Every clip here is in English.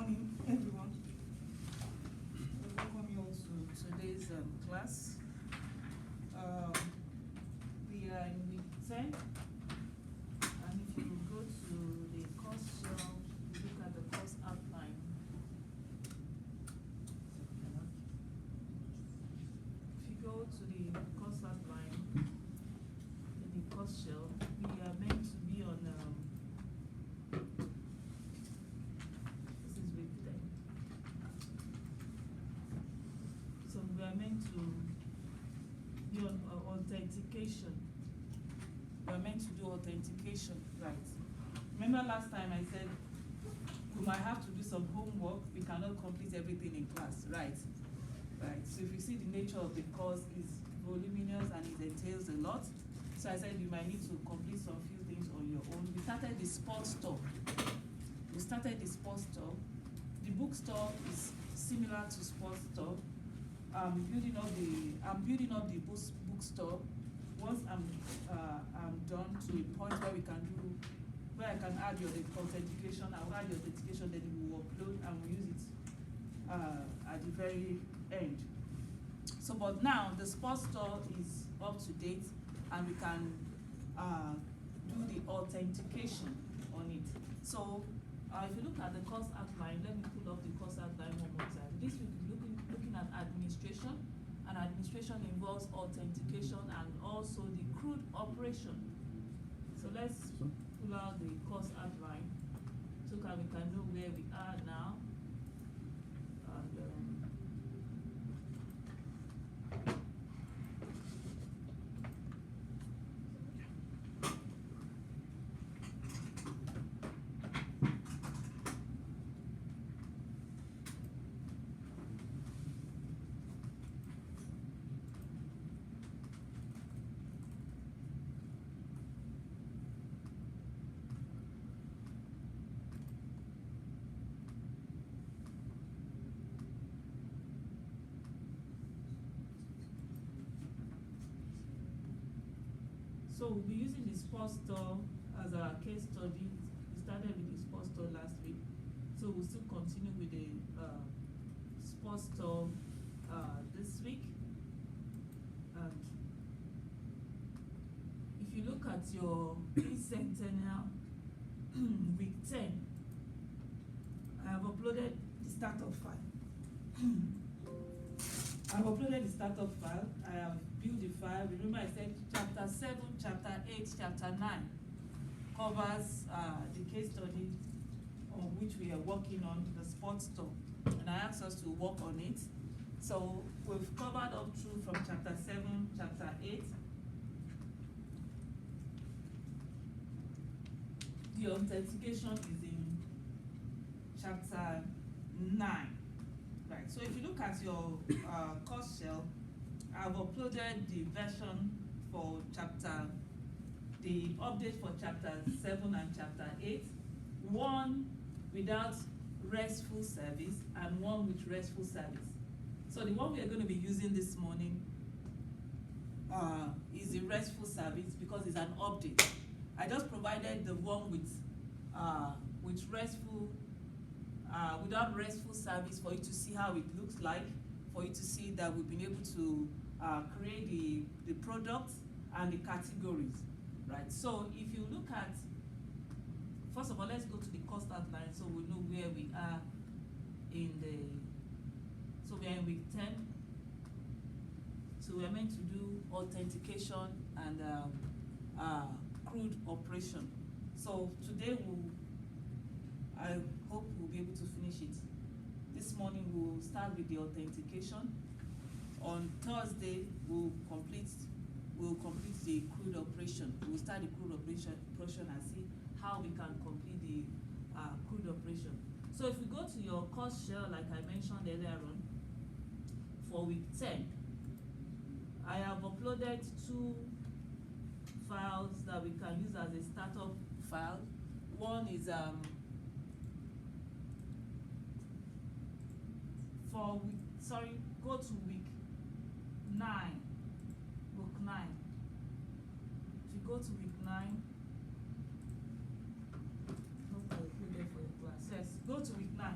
morning, everyone. I welcome you all to today's class. We are in week 10, and if you go to the course shell, you look at the course outline. If you go to the course outline, in the course shell, we are meant to be on we are meant to be on authentication. We are meant to do authentication, right? Remember last time I said we might have to do some homework. We cannot complete everything in class, right? Right. So if you see the nature of the course is voluminous and it entails a lot. So I said you might need to complete some few things on your own. We started the sports store. The bookstore is similar to sports store. I'm building up the bookstore. Once I'm done to a point where I can add your authentication, I'll add your authentication, then we will upload and we'll use it at the very end. So, but now the sports store is up to date, and we can do the authentication on it. So, if you look at the course outline, let me pull up the course outline one more time. This week we're looking at administration, and administration involves authentication and also the CRUD operation. So let's pull out the course outline so that we can know where we are now. And, So we'll be using the sports store as our case study. We started with the sports store last week, so we'll still continue with the sports store this week. And if you look at your pre-centennial week 10, I have uploaded the startup file. I have uploaded the startup file. I have built the file. Remember I said chapter 7, chapter 8, chapter 9 covers the case study on which we are working on, the sports store. And I asked us to work on it. So we've covered up through from chapter 7, chapter 8. The authentication is in chapter 9. Right, so if you look at your course shell, I've uploaded the version for the update for chapter 7 and chapter 8, one without RESTful service and one with RESTful service. So the one we are going to be using this morning is the RESTful service because it's an update. I just provided the one with RESTful without RESTful service for you to see how it looks like, for you to see that we've been able to create the products and the categories, right? So if you look at, first of all, let's go to the cost outline so we know where we are so we are in week 10. So we are meant to do authentication and CRUD operation. So today I hope we'll be able to finish it. This morning we'll start with the authentication. On Thursday we'll complete the CRUD operation. We'll start the CRUD operation and see how we can complete the CRUD operation. So if we go to your course shell, like I mentioned earlier on, for week 10, I have uploaded 2 files that we can use as a startup file. One is go to week 9, book 9. If you go to week 9, hope I put there for your class. Yes, go to week 9.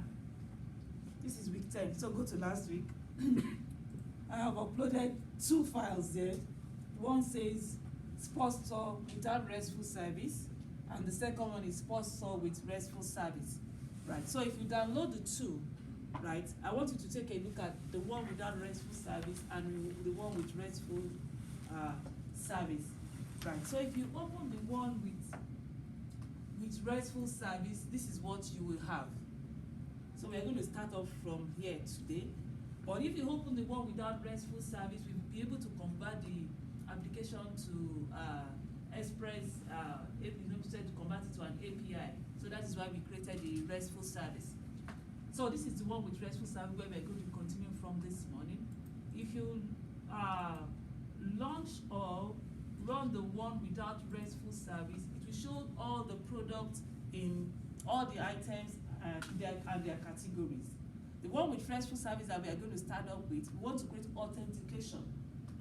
10. So go to last week. I have uploaded 2 files there. One says sports store without RESTful service, and the second one is sports store with RESTful service. Right. So if you download the 2, right, I want you to take a look at the one without RESTful service and the one with RESTful service. Right. So if you open the one with RESTful service, this is what you will have. So we are going to start off from here today. But if you open the one without RESTful service, we will be able to convert the application to Express, to convert it to an API. So that is why we created the RESTful service. So this is the one with RESTful service where we're going to continue from this morning. If you launch or run the one without RESTful service, it will show all the products in all the items and their categories. The one with RESTful service that we are going to start up with, we want to create authentication,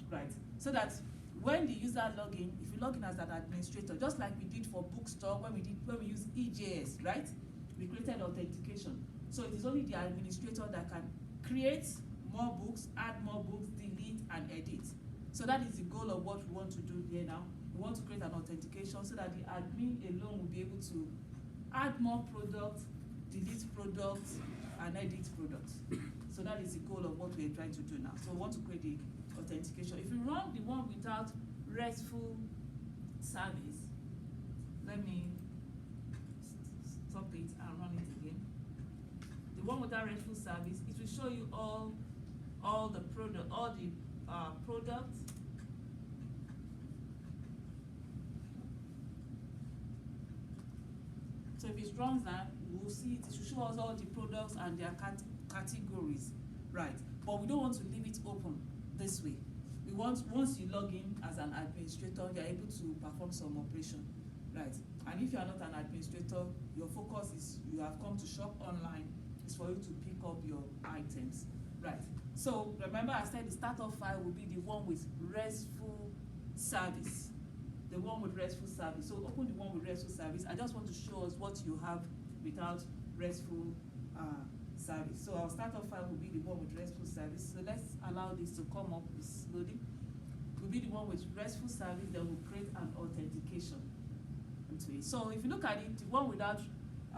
right? So that when the user log in, if you log in as an administrator, just like we did for bookstore when we use EJS, right? We created authentication. So it is only the administrator that can create more books, add more books, delete and edit. So that is the goal of what we want to do here now. We want to create an authentication so that the admin alone will be able to add more products, delete products, and edit products. So that is the goal of what we're trying to do now. So we want to create the authentication. If you run the one without RESTful service, let me stop it and run it again. The one without RESTful service, it will show you all the products. So if it runs that, we'll see it should show us all the products and their categories, right? But we don't want to leave it open this way. We want, once you log in as an administrator, you're able to perform some operation, right? And if you are not an administrator, your focus is you have come to shop online, is for you to pick up your items, right? So remember I said the startup file will be the one with RESTful service. The one with RESTful service. So open the one with RESTful service. I just want to show us what you have without RESTful service. So our startup file will be the one with RESTful service. So let's allow this to come up. It's loading. Will be the one with RESTful service. Then we'll create an authentication into it. So if you look at it, the one without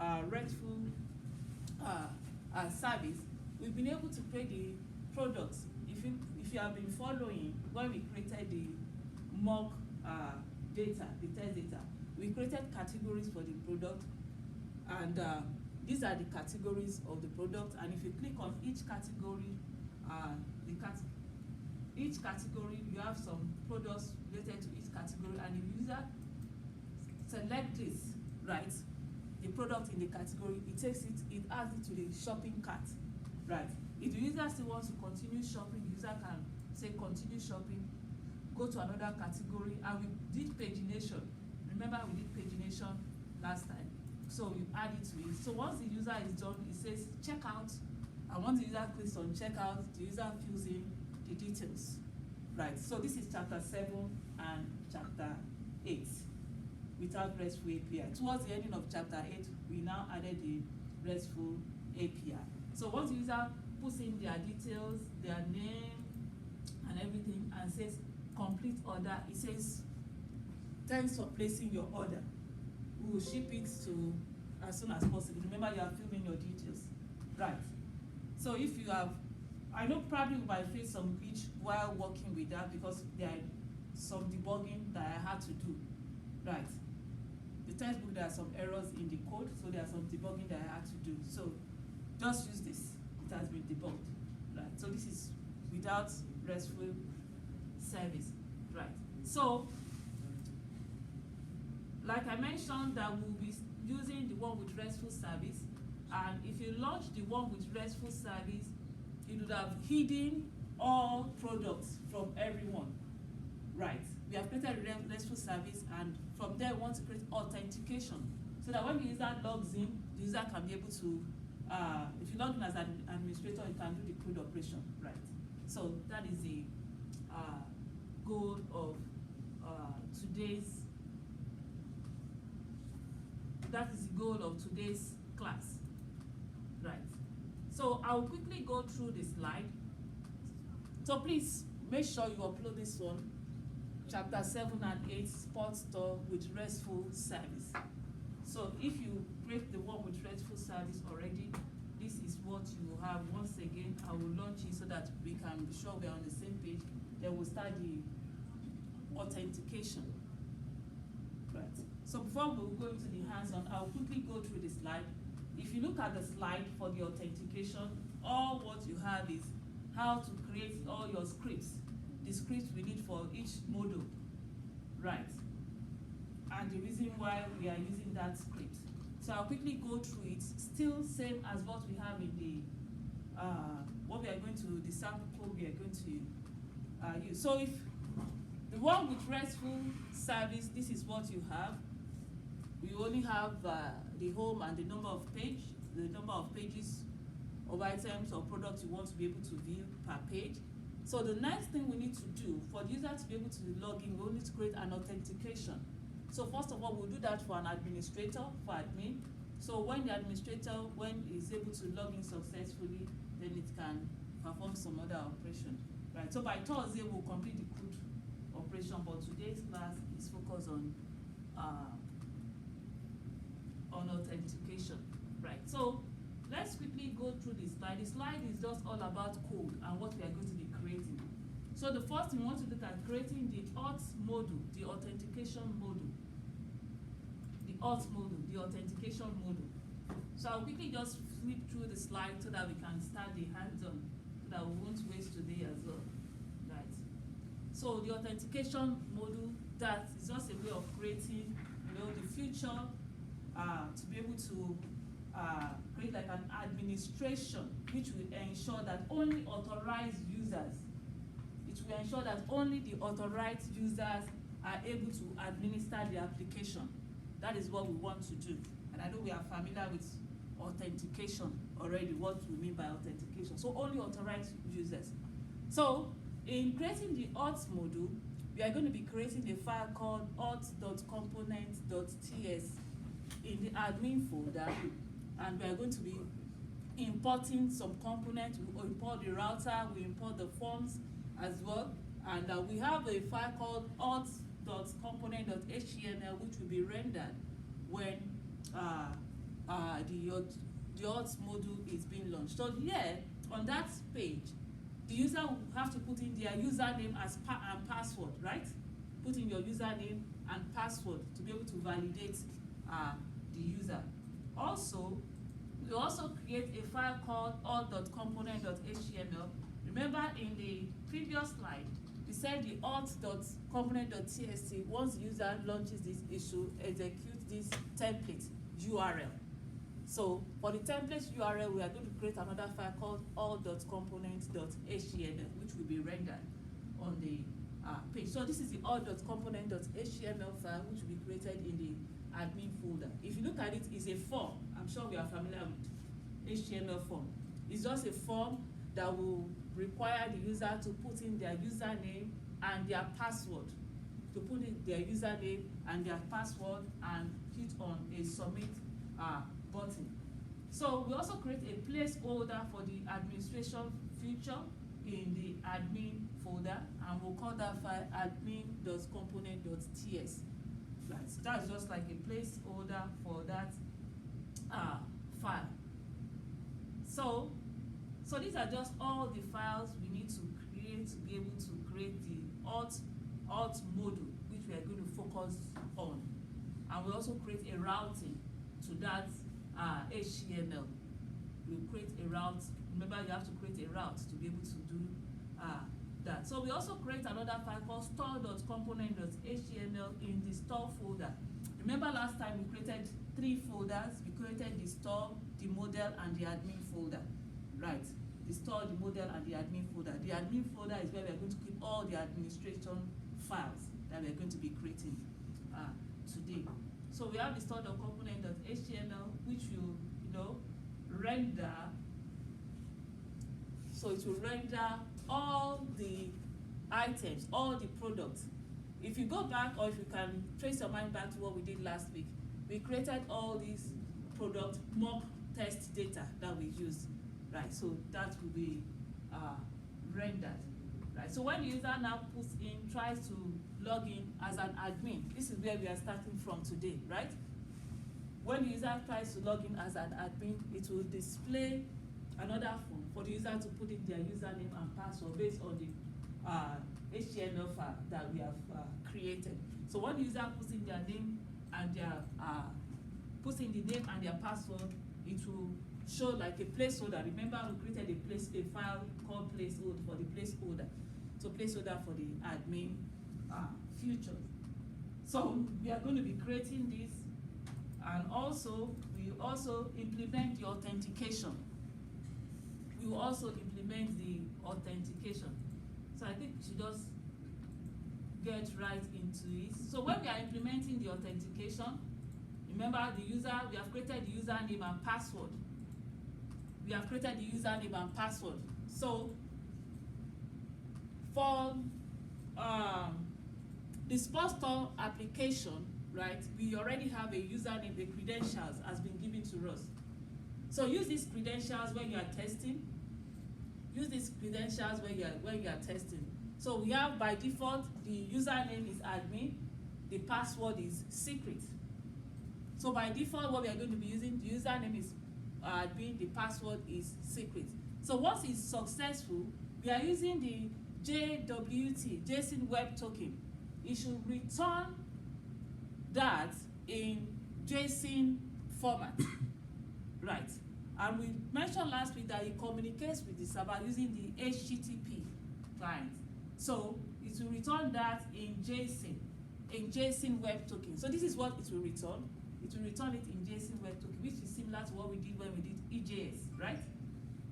RESTful service, we've been able to create the products. If you have been following when we created the mock data, the test data, we created categories for the product, and these are the categories of the product. And if you click on each category, each category, you have some products related to each category, and if user select this, right, the product in the category, it adds it to the shopping cart, right? If the user still wants to continue shopping, the user can say continue shopping, go to another category, and we did pagination. Remember we did pagination last time. So you add it to it. So once the user is done, it says checkout, and once the user clicks on checkout, the user fills in the details, right? So this is chapter 7 and chapter 8 without RESTful API. Towards the ending of chapter 8, we now added the RESTful API. So once the user puts in their details, their name, and everything, and says complete order, it says thanks for placing your order. We will ship it to as soon as possible. Remember, you are filling your details, right? So if you have, I know probably you might face some glitch while working with that because there are some debugging that I had to do, right? The textbook, there are some errors in the code, so there are some debugging that I had to do. So just use this. It has been debugged, right? So this is without RESTful service, right? So, like I mentioned, that we'll be using the one with RESTful service, and if you launch the one with RESTful service, it would have hidden all products from everyone, right? We have created a RESTful service, and from there we want to create authentication so that when the user logs in, the user can be able to, if you log in as an administrator, you can do the code operation, right? So that is the goal of today's class, right? So So I'll quickly go through the slide. So please make sure you upload this one, chapter 7 and 8, sports store with RESTful service. So if you create the one with RESTful service already, this is what you will have. Once again, I will launch it so that we can be sure we're on the same page. Then we'll start the authentication. Right. So before we go into the hands-on, I'll quickly go through the slide. If you look at the slide for the authentication, all what you have is how to create all your scripts, the scripts we need for each module, right? And the reason why we are using that script. So I'll quickly go through it, still same as what we have in the, what we are going to, the sample code we are going to use. So if the one with RESTful service, this is what you have. We only have the home and the number of pages of items or products you want to be able to view per page. So the next thing we need to do for the user to be able to log in, we'll need to create an authentication. So first of all, we'll do that for an administrator, for admin. So when the administrator, when is able to log in successfully, then it can perform some other operation. Right. So by Thursday, we'll complete the code operation, but today's class is focused on authentication. Right. So let's quickly go through this slide. The slide is just all about code and what we are going to be creating. So the first thing we want to look at creating the auth module, the authentication module. The auth module, the authentication module. So I'll quickly just flip through the slide so that we can start the hands-on, so that we won't waste today as well. Right. So the authentication module, that is just a way of creating, the future to be able to create like an administration which will ensure that only authorized users, it will ensure that only the authorized users are able to administer the application. That is what we want to do. And I know we are familiar with authentication already, what we mean by authentication. So only authorized users. So in creating the auth module, we are going to be creating a file called auth.component.ts in the admin folder, and we are going to be importing some components. We will import the router, we import the forms as well, and we have a file called auth.component.html which will be rendered when the auth module is being launched. So here on that page, the user will have to put in their username as and password, right? Put in your username and password to be able to validate the user. Also, we also create a file called auth.component.html. Remember in the previous slide, we said the auth.component.txt, once the user launches this issue, execute this template URL. So for the template URL, we are going to create another file called all.component.html, which will be rendered on the page. So this is the all.component.html file, which will be created in the admin folder. If you look at it, it's a form. I'm sure we are familiar with HTML form. It's just a form that will require the user to put in their username and their password. To put in their username and their password and hit on a submit button. So we also create a placeholder for the administration feature in the admin folder, and we'll call that file admin.component.ts. Right. So that's just like a placeholder for that file. So these are just all the files we need to create to be able to create the auth module, which we are going to focus on. And we also create a routing to that HTML. We'll create a route. Remember, you have to create a route to be able to do that. So we also create another file called store.component.html in the store folder. Remember last time we created 3 folders. We created the store, the model, and the admin folder. Right. The store, the model, and the admin folder. The admin folder is where we are going to keep all the administration files that we are going to be creating today. So we have the store.component.html, which will, render. So it will render all the items, all the products. If you go back, or if you can trace your mind back to what we did last week, we created all these product mock test data that we use. right? So that will be rendered, right? So when the user now tries to log in as an admin, this is where we are starting from today, right? When the user tries to log in as an admin, it will display another form for the user to put in their username and password based on the HTML file that we have created. So when the user puts in their name and their password, it will show like a placeholder. Remember, we created a file called placeholder for the placeholder. So placeholder for the admin future. So we are going to be creating this, and also we also implement the authentication. We will also implement the authentication. So I think we should just get right into it. So when we are implementing the authentication, remember we have created the username and password. We have created the username and password. So for the SportStore application, right, we already have a username, the credentials has been given to us. So use these credentials when you are testing. Use these credentials when you are testing. So we have by default the username is admin, the password is secret. So by default, what we are going to be using, the username is admin, the password is secret. So once it's successful, we are using the JWT, JSON Web Token. It should return that in JSON format, right? And we mentioned last week that it communicates with the server using the HTTP client. So it will return that in JSON Web Token. So this is what it will return. It will return it in JSON Web Token, which is similar to what we did when we did EJS, right?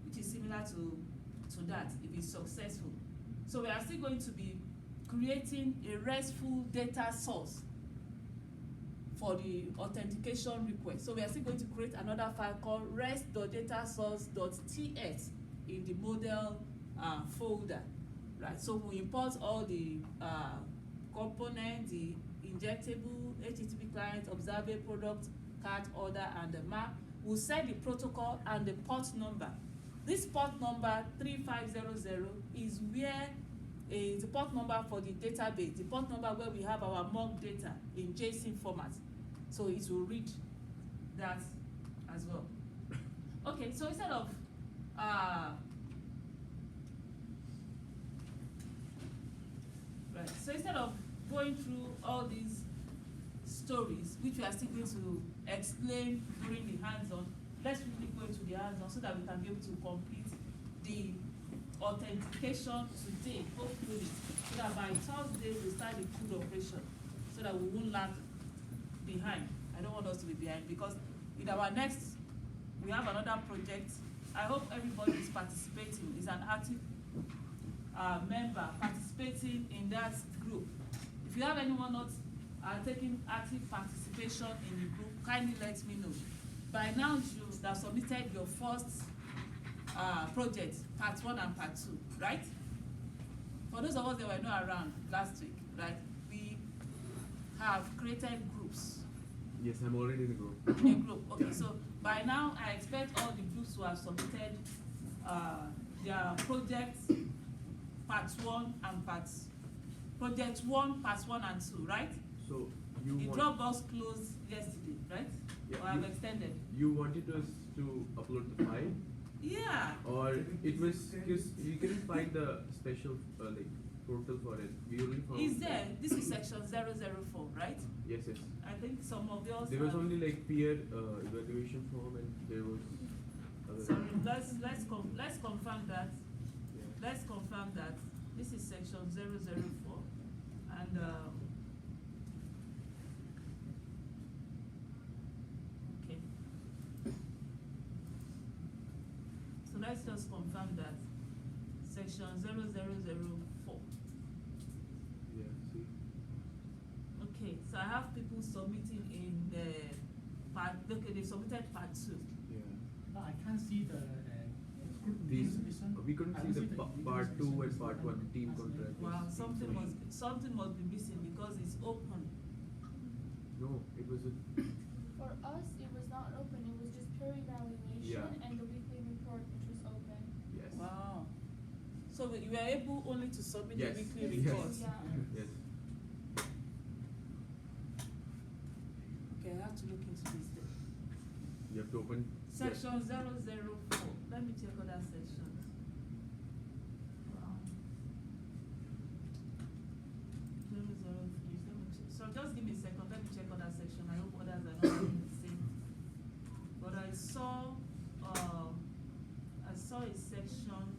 Which is similar to that if it's successful. So we are still going to be creating a RESTful data source for the authentication request. So we are still going to create another file called rest.datasource.ts in the model folder, right? So we import all the components, the injectable, HTTP client, observable product, cart order, and the map. We'll set the protocol and the port number. This port number 3500 is where the port number for the database, the port number where we have our mock data in JSON format. So it will read that as well. Okay, so instead of going through all these stories, which we are still going to explain during the hands-on, let's quickly go into the hands-on so that we can be able to complete the authentication today, hopefully, so that by Thursday we start the full operation, so that we won't lag behind. I don't want us to be behind, because in our next, we have another project. I hope everybody is participating, is an active member participating in that group. If you have anyone not taking active participation in the group, kindly let me know. By now, you should have submitted your first project, part 1 and part 2, right? For those of us that were not around last week, right, we have created groups. Yes, I'm already in a group. In a group, okay. Yeah. So by now, I expect all the groups to have submitted their projects, part 1 and project 1, part 1 and 2, right? So you the Dropbox closed yesterday, right? Yeah, or I've extended. You wanted us to upload the file? Yeah. Or it was because you couldn't find the special like portal for it. We only found. Is there? This is section 004, right? Yes, yes. I think some of yours. There was only like peer evaluation form, and there was. Sorry, let's confirm that. Yeah. Let's confirm that this is section 004, and. Let's just confirm that section 0004. Yeah, see. Okay, so I have people submitting in the part. Okay, they submitted part 2. Yeah. No, I can't see the these. We couldn't see the part 2 and part 1 team contract. Wow, something must be missing because it's open. No, it was a. For us, it was not open. It was just pure evaluation and the weekly report, which was open. you were able only to submit Yes. a weekly Yes. report. Yeah. Yes. Okay, I have to look into this then. You have to open. Section 004. Let me check other sections. Wow. 003. Let me check. So just give me a second. Let me check other section. I hope others are not doing the same. But I saw a section.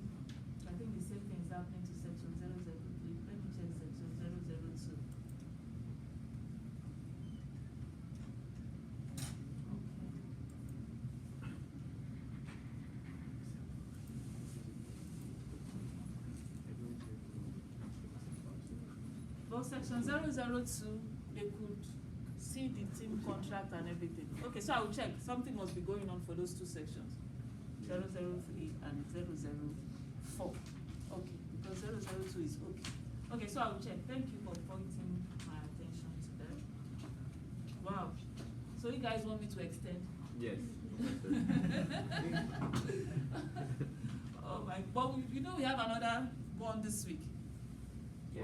I think the same thing is happening to section 003. Let me check section 002. Well, section 002, they could see the team contract and everything. Okay, so I will check. Something must be going on for those two sections. 003 and 004. Okay, because 002 is okay. Okay, so I will check. Thank you for pointing my attention to that. Wow. So you guys want me to extend? Yes. Oh my, but you know we have another one this week. Yeah.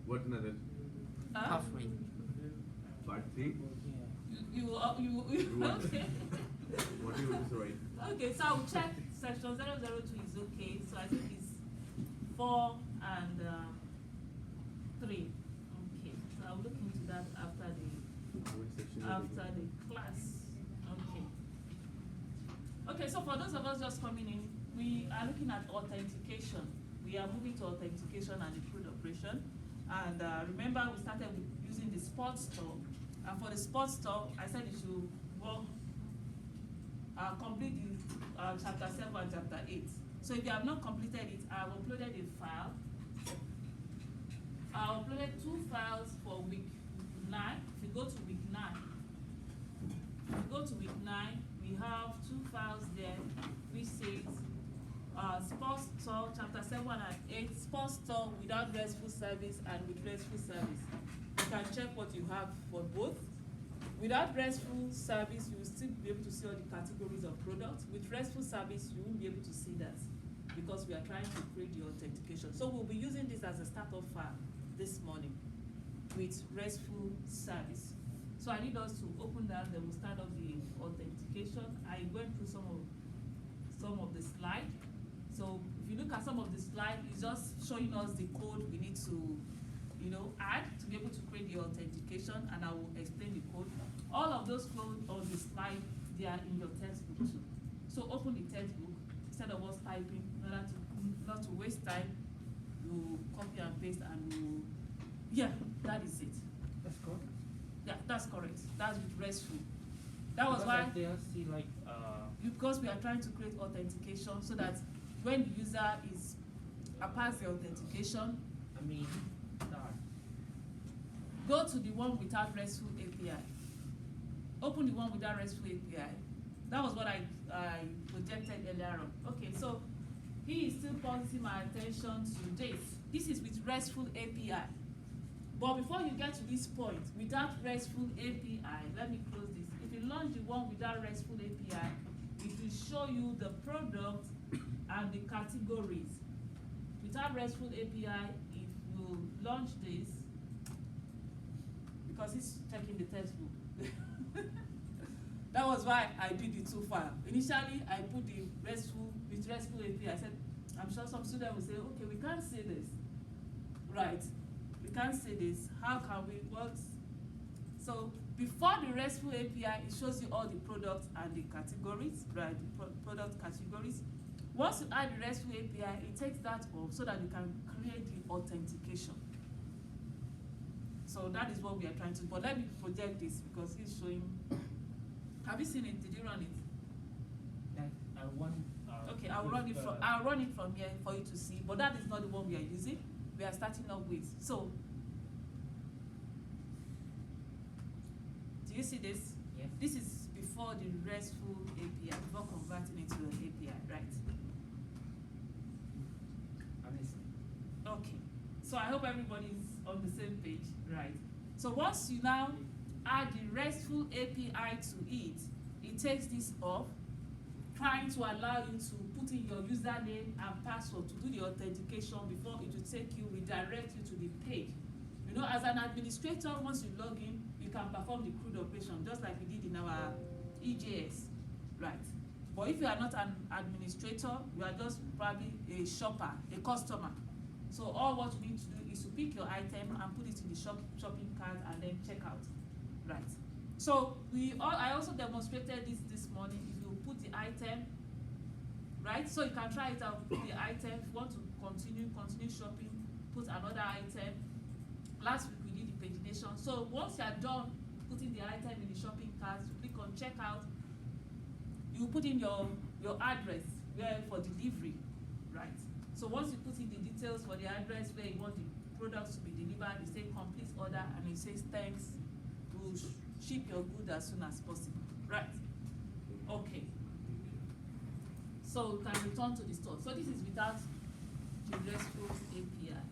What another? Halfway. Part 3? You want- okay. What do you want to write? Okay, so I'll check section 002 is okay. So I think it's 4 and 3. Okay, so I'll look into that after What section the class. Okay. Okay, so for those of us just coming in, we are looking at authentication. We are moving to authentication and improved operation. And remember, we started with using the sports store. And for the sports store, I said you should complete the chapter 7 and chapter 8. So if you have not completed it, I have uploaded a file. I uploaded 2 files for week 9. If you go to week 9, we have 2 files there which says sports store chapter 7 and 8, sports store without restful service and with restful service. You can check what you have for both. Without restful service, you will still be able to see all the categories of products. With restful service, you won't be able to see that because we are trying to create the authentication. So we'll be using this as a startup file this morning with restful service. So I need us to open that, then we'll start off the authentication. I went through some of the slides. So if you look at some of the slides, it's just showing us the code we need to add to be able to create the authentication, and I will explain the code. All of those codes on the slide, they are in your textbook too. So open the textbook instead of us typing, in order to not to waste time. You copy and paste, and that is it. That's good. Yeah, that's correct. That's with RESTful. That was why. They see like Because we are trying to create authentication so that when the user is passed the authentication, I mean go to the one without RESTful API. Open the one without RESTful API. That was what I projected earlier on. Okay, so he is still pointing my attention to this. This is with RESTful API. But before you get to this point, without RESTful API, let me close this. If you launch the one without RESTful API, it will show you the product and the categories. Without RESTful API, if you launch this, because it's checking the textbook. That was why I did it so far. Initially, I put the RESTful API. I said, I'm sure some students will say, okay, we can't say this. Right, we can't say this. How can we, what? So before the RESTful API, it shows you all the products and the categories, right, the product categories. Once you add the RESTful API, it takes that off so that you can create the authentication. So that is what we are trying to do. But let me project this because it's showing. Have you seen it? Did you run it? that I want. Okay, I'll run it from here for you to see. But that is not the one we are using. We are starting off with. So, do you see this? Yes. This is before the RESTful API, before converting it to an API, right? Honestly. Okay. So I hope everybody's on the same page, right? So once you now add the RESTful API to it, it takes this off trying to allow you to put in your username and password to do the authentication before it will take you, redirect you to the page. You know, as an administrator, once you log in, you can perform the CRUD operation just like we did in our EJS, right? But if you are not an administrator, you are just probably a shopper, a customer. So all what you need to do is to pick your item and put it in the shopping cart and then check out, right? So I also demonstrated this morning. If you put the item, right? So you can try it out, put the item. If you want to continue shopping, put another item. Last week we did the pagination. So once you are done putting the item in the shopping cart, you click on checkout. You put in your address where for delivery, right? So once you put in the details for the address where you want the products to be delivered, you say complete order and it says thanks. We'll ship your good as soon as possible, right? Okay. So you can return to the store. So this is without the RESTful API.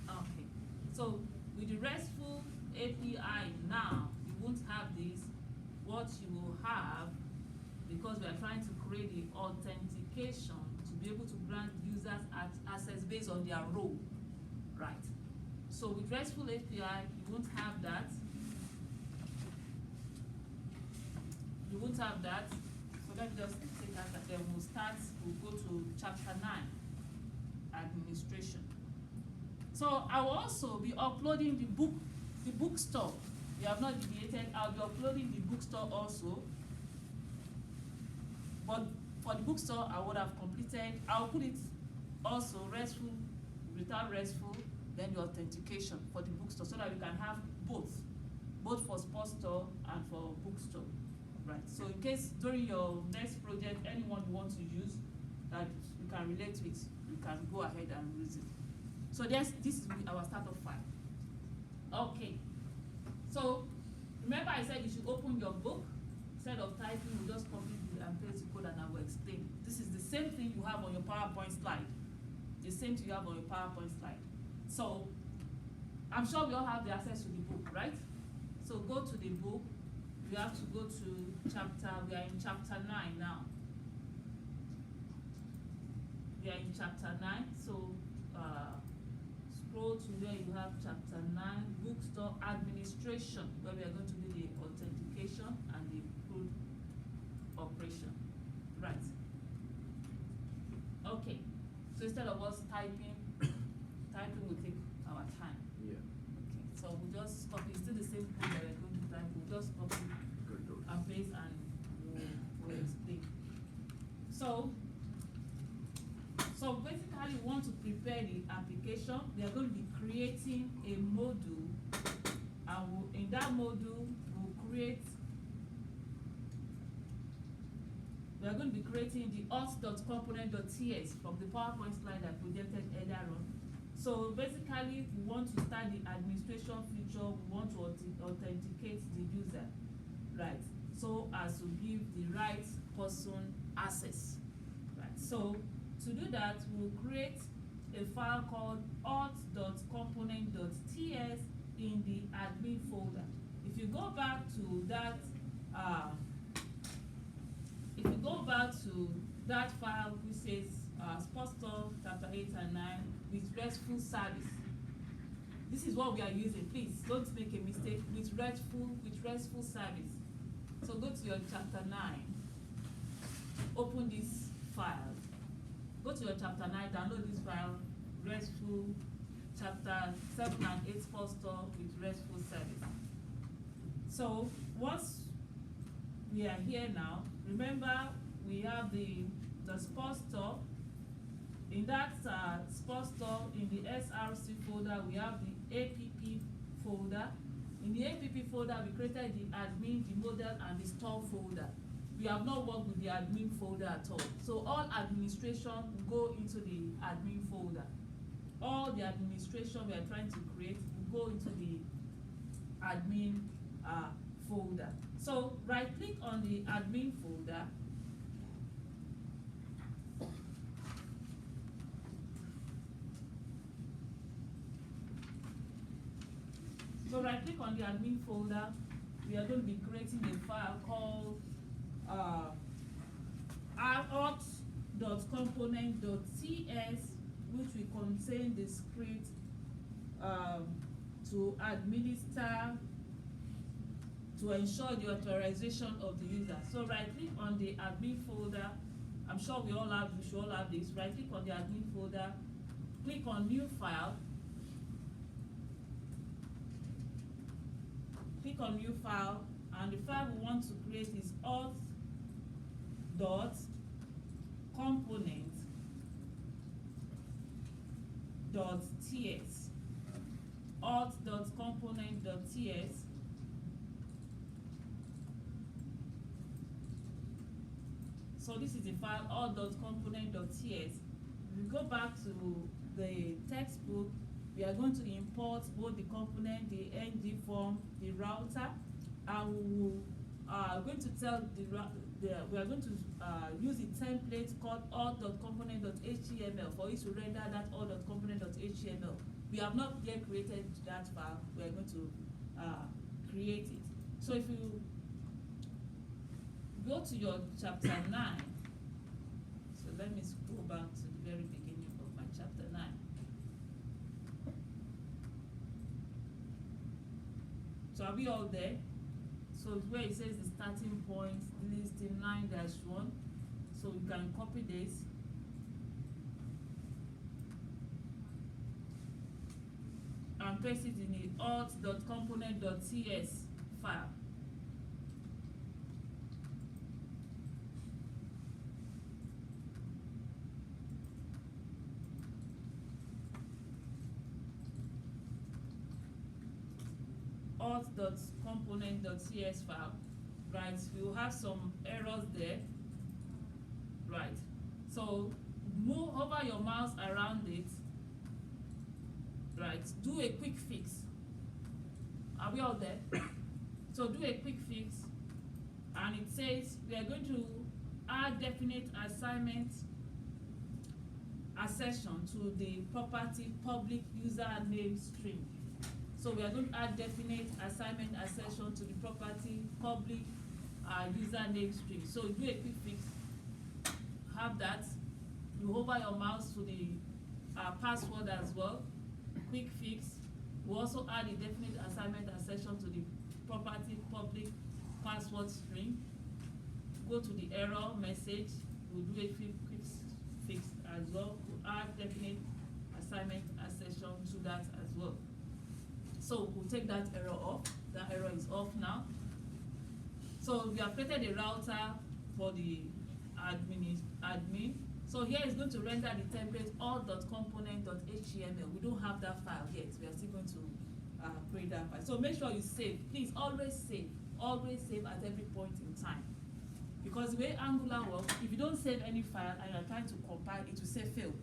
Okay. So with the RESTful API now, you won't have this. What you will have, because we are trying to create the authentication to be able to grant users access based on their role, right? So with RESTful API, you won't have that. You won't have that. So let me just take that, and then we'll go to chapter 9, administration. So I will also be uploading the bookstore. We have not deviated. I'll be uploading the bookstore also. But for the bookstore, I would have completed. I'll put it also RESTful, without RESTful, then the authentication for the bookstore, so that we can have both for sports store and for bookstore, right? So in case during your next project, anyone you want to use that you can relate with, you can go ahead and use it. So this is our startup file. Okay. So remember I said you should open your book. Instead of typing, you just copy and paste the code and I will explain. This is the same thing you have on your PowerPoint slide. The same thing you have on your PowerPoint slide. So I'm sure we all have the access to the book, right? So go to the book. You have to go to we are in chapter 9 now. We are in chapter 9. So scroll to where you have chapter 9, bookstore administration, where we are going to do the authentication and the CRUD operation, right? Okay, so instead of us typing will take our time. Yeah. Okay, so we'll just copy, still the same code that we're going to type, we'll just copy and paste and we'll explain. So basically we want to prepare the application. We are going to be creating a module, and in that module we are going to be creating the auth.component.ts from the PowerPoint slide I projected earlier on. So basically, we want to start the administration feature. We want to authenticate the user, right? So as to give the right person access, right? So to do that, we'll create a file called auth.component.ts in the admin folder. If you go back to that, file which says sports store chapter 8 and 9 with RESTful service, this is what we are using. Please don't make a mistake with RESTful service. So go to your chapter 9, open this file. Go to your chapter 9, download this file, RESTful chapter 7 and 8 sports store with RESTful service. So once we are here now, remember we have the sports store. In that sports store, in the SRC folder, we have the APP folder. In the APP folder, we created the admin, the model, and the store folder. We have not worked with the admin folder at all. So all administration will go into the admin folder. All the administration we are trying to create will go into the admin folder. So right click on the admin folder. So right click on the admin folder. We are going to be creating a file called component.ts, which will contain the script to administer, to ensure the authorization of the user. So right click on the admin folder. I'm sure we should all have this. Right click on the admin folder, click on new file, click on new file, and the file we want to create is auth.component.ts. auth.component.ts. So this is the file auth.component.ts. If we go back to the textbook, we are going to import both the component, the ng form, the router, and we are going to tell we are going to use a template called auth.component.html for it to render that auth.component.html. We have not yet created that file. We are going to create it. So if you go to your chapter 9, so let me go back to the very beginning of my chapter 9. So are we all there? So where it says the starting point, listing 9-1. So you can copy this. And paste it in the auth.component.ts file. auth.component.cs file, right? We will have some errors there, right? So move over your mouse around it, right? Do a quick fix. Are we all there? So do a quick fix, and it says we are going to add definite assignment accession to the property public username string. So we are going to add definite assignment accession to the property public username string. So do a quick fix. Have that. You hover your mouse to the password as well. Quick fix. We also add a definite assignment accession to the property public password string. Go to the error message. We'll do a quick fix as well. We'll add definite assignment accession to that as well. So we'll take that error off. That error is off now. So we have created a router for the admin. So here is going to render the template all.component.html. We don't have that file yet. We are still going to create that file. So make sure you save. Please always save. Always save at every point in time. Because the way Angular works, if you don't save any file and you're trying to compile, it will say fail.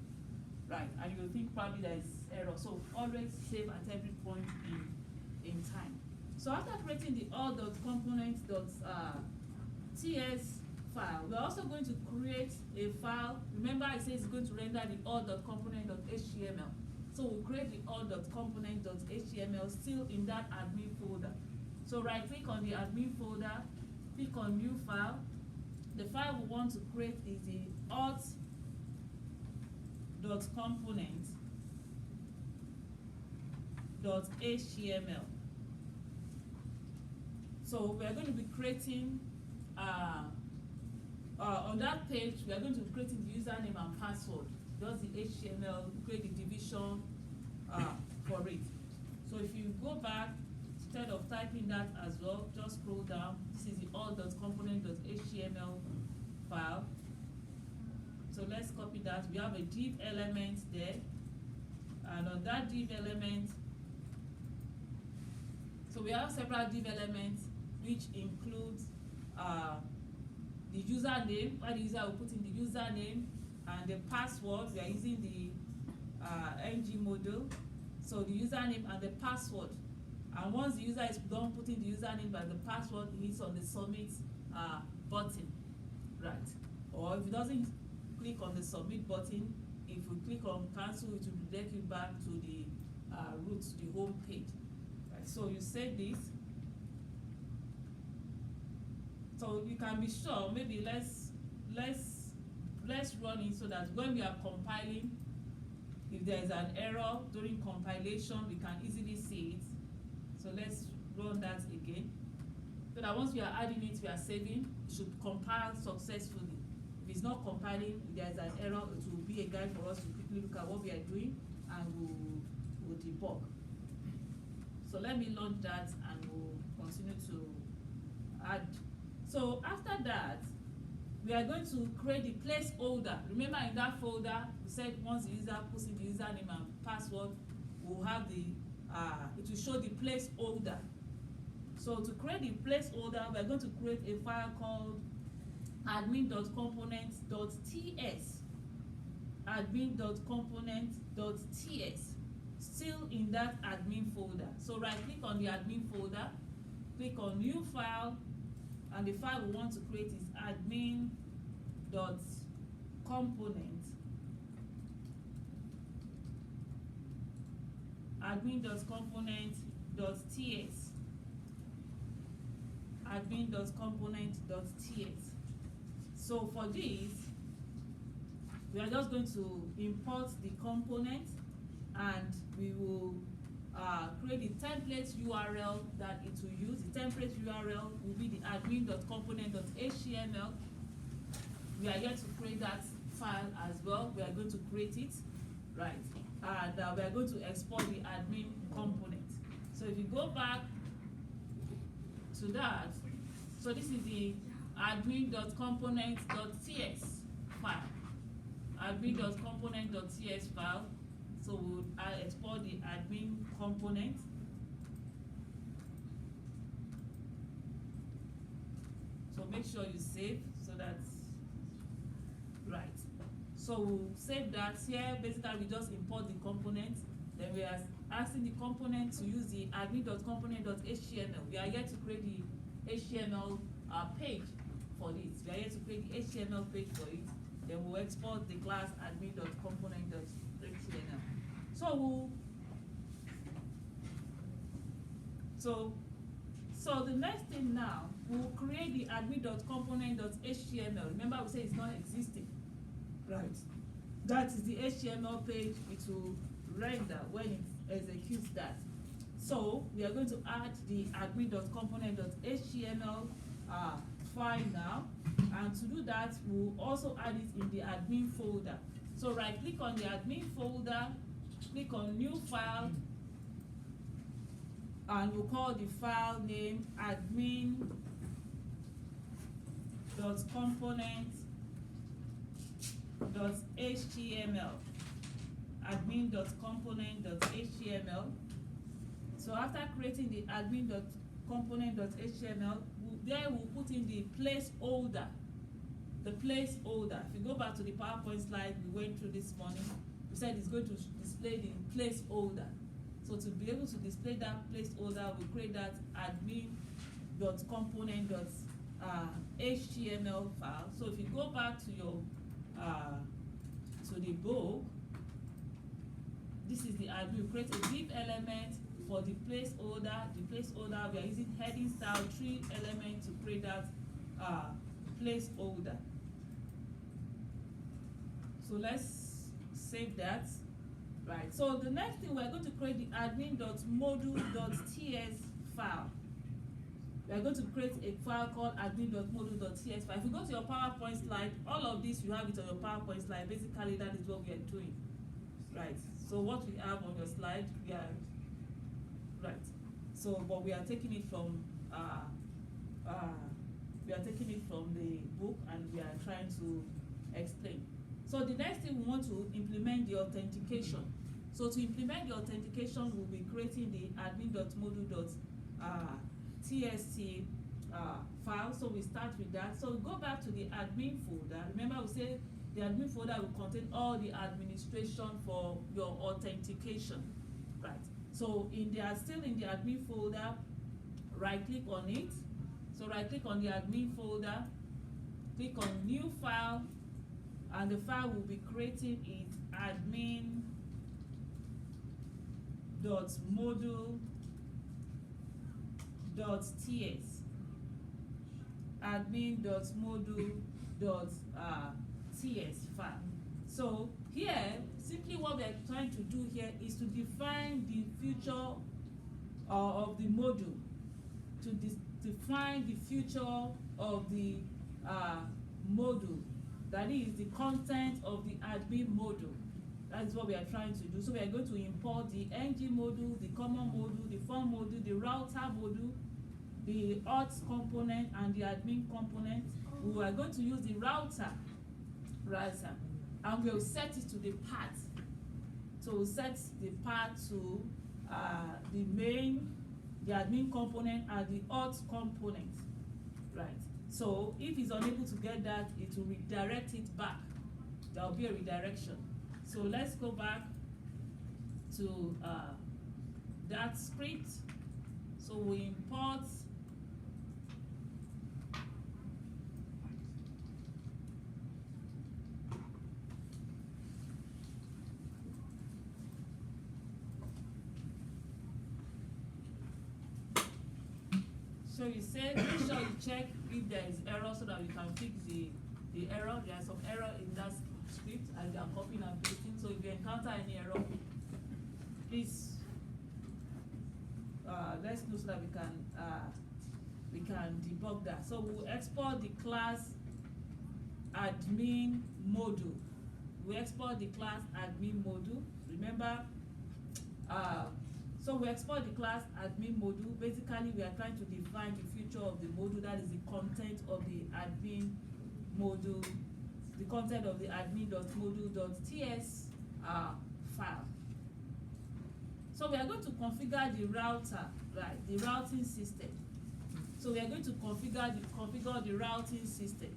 Right, and you will think probably there is error. So always save at every point in time. So after creating the all.component.ts file, we're also going to create a file. Remember, I said it's going to render the all.component.html. So we'll create the all.component.html still in that admin folder. So right click on the admin folder, click on new file. The file we want to create is the auth.component.html. So we are going to be creating on that page, we are going to be creating the username and password. Just the HTML, create the division for it. So if you go back, instead of typing that as well, just scroll down. This is the all.component.html file. So let's copy that. We have a div element there, and on that div element, so we have several div elements which includes the username, where the user will put in the username, and the password. We are using the ng model, so the username and the password. And once the user is done putting the username and the password, he hits on the submit button, right? Or if it doesn't click on the submit button, if we click on cancel, it will direct you back to the root, the home page. Right? So you save this. So you can be sure, maybe let's let's run it so that when we are compiling, if there is an error during compilation, we can easily see it. So let's run that again. So that once we are adding it, we are saving, it should compile successfully. If it's not compiling, if there is an error, it will be a guide for us to quickly look at what we are doing and we'll debug. So let me launch that and we'll continue to add. So after that, we are going to create the placeholder. Remember in that folder, we said once the user puts in the username and password, we'll have the, it will show the placeholder. So to create the placeholder, we're going to create a file called admin.components.ts. Admin.components.ts. Still in that admin folder. So right click on the admin folder, click on new file, and the file we want to create is admin.component. Admin.component.ts. Admin.component.ts. So for this, we are just going to import the component and we will create the template URL that it will use. The template URL will be the admin.component.html. We are yet to create that file as well. We are going to create it, right? And we are going to export the admin component. So if you go back to that, so this is the admin.component.ts file. Admin.component.ts file. So we'll export the admin component. So make sure you save so that's right. So we'll save that here. Basically, we just import the component. Then we are asking the component to use the admin.component.html. We are yet to create the HTML page for this. We are yet to create the HTML page for it. Then we'll export the class admin.component.html. So the next thing now, we'll create the admin.component.html. Remember, we say it's not existing, right? That is the HTML page. It will render when it executes that. So we are going to add the admin.component.html file now, and to do that, we'll also add it in the admin folder. So right click on the admin folder, click on new file, and we'll call the file name admin.component.html. Admin.component.html. So after creating the admin.component.html, there we'll put in the placeholder. The placeholder. If you go back to the PowerPoint slide we went through this morning, we said it's going to display the placeholder. So to be able to display that placeholder, we create that admin.component.html file. So if you go back to your to the book, this is the admin. We create a div element for the placeholder. The placeholder, we are using heading style 3 elements to create that placeholder. So let's save that. Right. So the next thing, we're going to create the admin.module.ts file. We are going to create a file called admin.module.ts file. If you go to your PowerPoint slide, all of this, you have it on your PowerPoint slide. Basically, that is what we are doing. Right. So what we have on your slide, we are right. So, but we are taking it from the book, and we are trying to explain. So the next thing, we want to implement the authentication. So to implement the authentication, we'll be creating the admin.module.txt file. So we start with that. So we go back to the admin folder. Remember, we said the admin folder will contain all the administration for your authentication, right? So still in the admin folder, right click on it. So right click on the admin folder, click on new file, and the file we'll be creating is admin.module.ts. Admin.module.ts. .ts file. So here, simply what we are trying to do here is to define the future of the module, to define the future of the module, that is the content of the admin module. That is what we are trying to do. So we are going to import the ng module, the common module, the form module, the router module, the auth component, and the admin component. We are going to use the router, and we'll set it to the path. So we'll set the path to the main, the admin component, and the auth component, right? So if it's unable to get that, it will redirect it back. There will be a redirection. So let's go back to that script. So we import so you said make sure you check if there is error so that we can fix the error. There are some error in that script and they are copying and pasting. So if you encounter any error, please let's know so that we can debug that. So we'll export the class admin module. We export the class admin module. Remember, so we export the class admin module. Basically, we are trying to define the future of the module, that is the content of the admin module, the content of the admin.module.ts file. So we are going to configure the router, right, the routing system. So we are going to configure the routing system.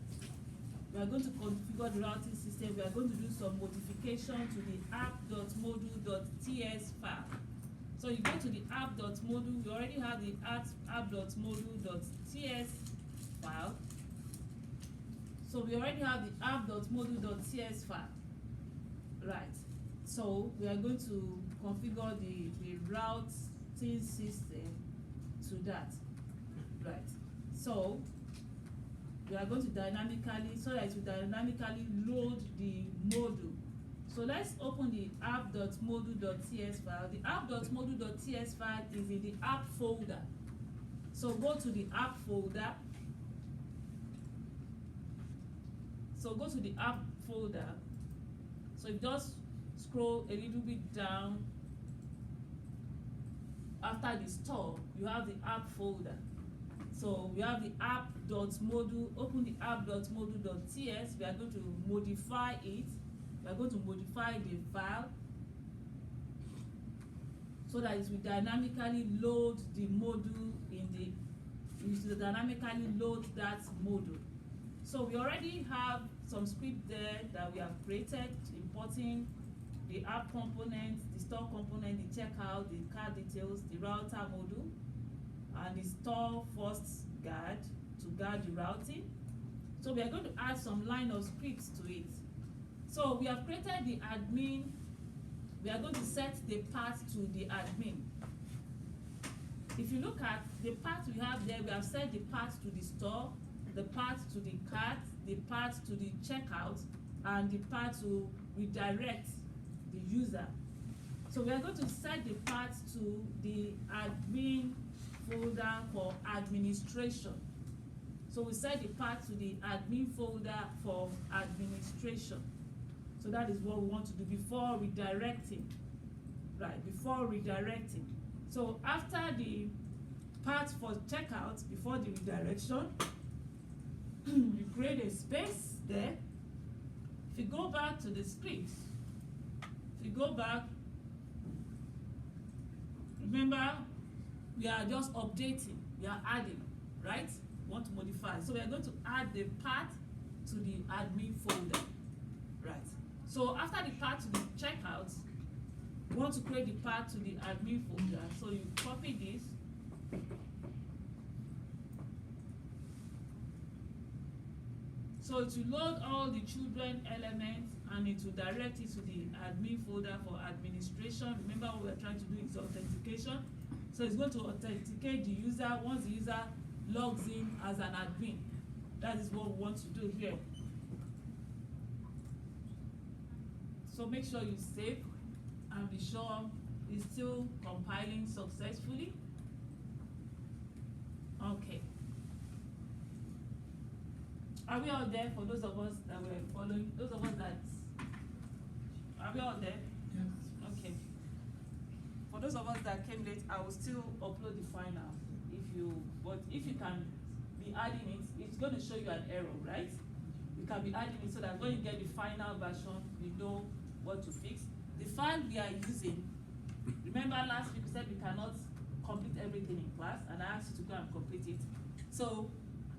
We are going to configure the routing system. We are going to do some modification to the app.module.ts file. So you go to the app.module, we already have the app.module.ts file. So we already have the app.module.ts file, right? So we are going to configure the routing system to that, right? So we are going to dynamically, so that it will dynamically load the module. So let's open the app.module.ts file. The app.module.ts file is in the app folder. So go to the app folder. So go to the app folder. So you just scroll a little bit down. After the store, you have the app folder. So we have the app.module. Open the app.module.ts. We are going to modify it. We are going to modify the file so that it will dynamically load the module it will dynamically load that module. So we already have some script there that we have created, importing the app component, the store component, the checkout, the card details, the router module, and the store first guard to guard the routing. So we are going to add some line of scripts to it. So we have created the admin. We are going to set the path to the admin. If you look at the path we have there, we have set the path to the store, the path to the cart, the path to the checkout, and the path to redirect the user. So we are going to set the path to the admin folder for administration. So we set the path to the admin folder for administration. So that is what we want to do before redirecting, right? Before redirecting. So after the path for checkout, before the redirection, you create a space there. If you go back to the script, if you go back, remember we are just updating, we are adding, right? We want to modify. So we are going to add the path to the admin folder, right? So after the path to the checkout, you want to create the path to the admin folder. So you copy this. So it will load all the children elements and it will direct it to the admin folder for administration. Remember what we're trying to do is authentication. So it's going to authenticate the user once the user logs in as an admin. That is what we want to do here. So make sure you save and be sure it's still compiling successfully. Okay. Are we all there for those of us that were following? Those of us that, are we all there? Yes. Okay. For those of us that came late, I will still upload the final. But if you can be adding it, it's going to show you an error, right? You can be adding it so that when you get the final version, you know what to fix. The file we are using, remember last week we said we cannot complete everything in class, and I asked you to go and complete it. So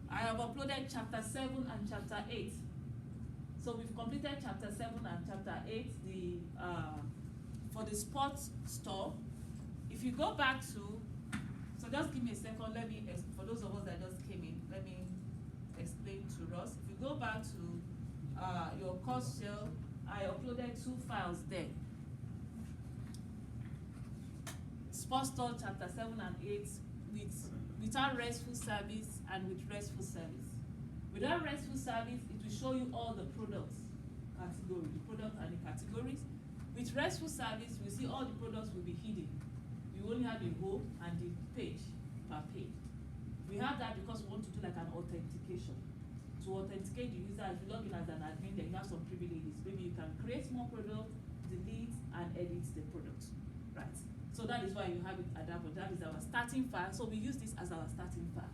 I have uploaded chapter 7 and chapter 8. So we've completed chapter 7 and chapter 8, for the sports store. If you go back to, so just give me a second, for those of us that just came in, let me explain to us. If you go back to your course shell, I uploaded 2 files there. Sports store chapter 7 and 8 without RESTful service and with RESTful service. Without RESTful service, it will show you all the products category, the product and the categories. With RESTful service, we see all the products will be hidden. You only have a row and the page per page. We have that because we want to do like an authentication. To authenticate the user, if you log in as an admin, then you have some privileges. Maybe you can create more products, delete and edit the products, right? So that is why you have it at that point. That is our starting file. So we use this as our starting file.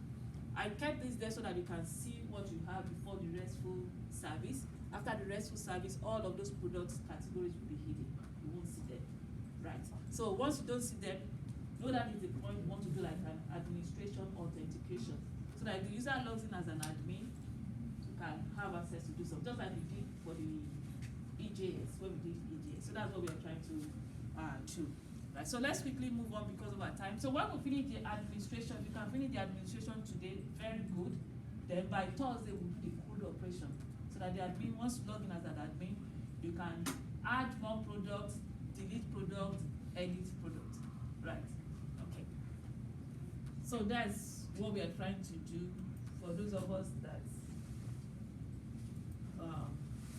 I kept this there so that you can see what you have before the RESTful service. After the RESTful service, all of those products categories will be hidden. You won't see them, right? So once you don't see them, know that is the point you want to do like an administration authentication. So that if the user logs in as an admin, you can have access to do something, just like we did for the EJS, when we did EJS. So that's what we are trying to do. Right, so let's quickly move on because of our time. So when we finish the administration, if you can finish the administration today, very good. Then by Thursday, we'll do the code operation. So that the admin, once you log in as an admin, you can add more products, delete products, edit products. Right, okay. So that's what we are trying to do for those of us that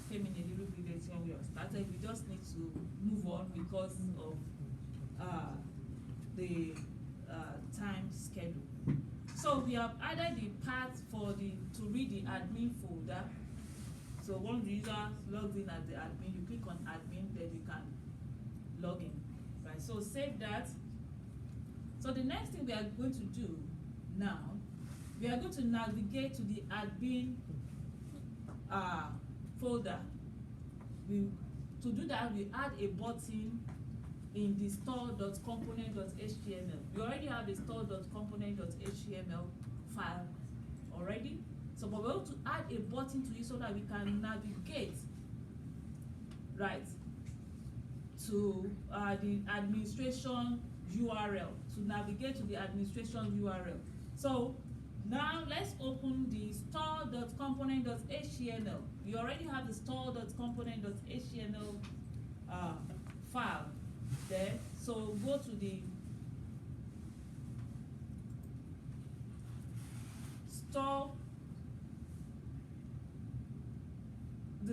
came in a little bit late when we started. We just need to move on because of the time schedule. So we have added the path to read the admin folder. So once the user logs in as the admin, you click on admin, then you can log in. Right. So save that. So the next thing we are going to do now, we are going to navigate to the admin folder. To do that, we add a button in the store.component.html. We already have a store.component.html file already. So but we want to add a button to it so that we can navigate right to the administration URL, to navigate to the administration URL. So now let's open the store.component.html. We already have the store.component.html file there. So go to the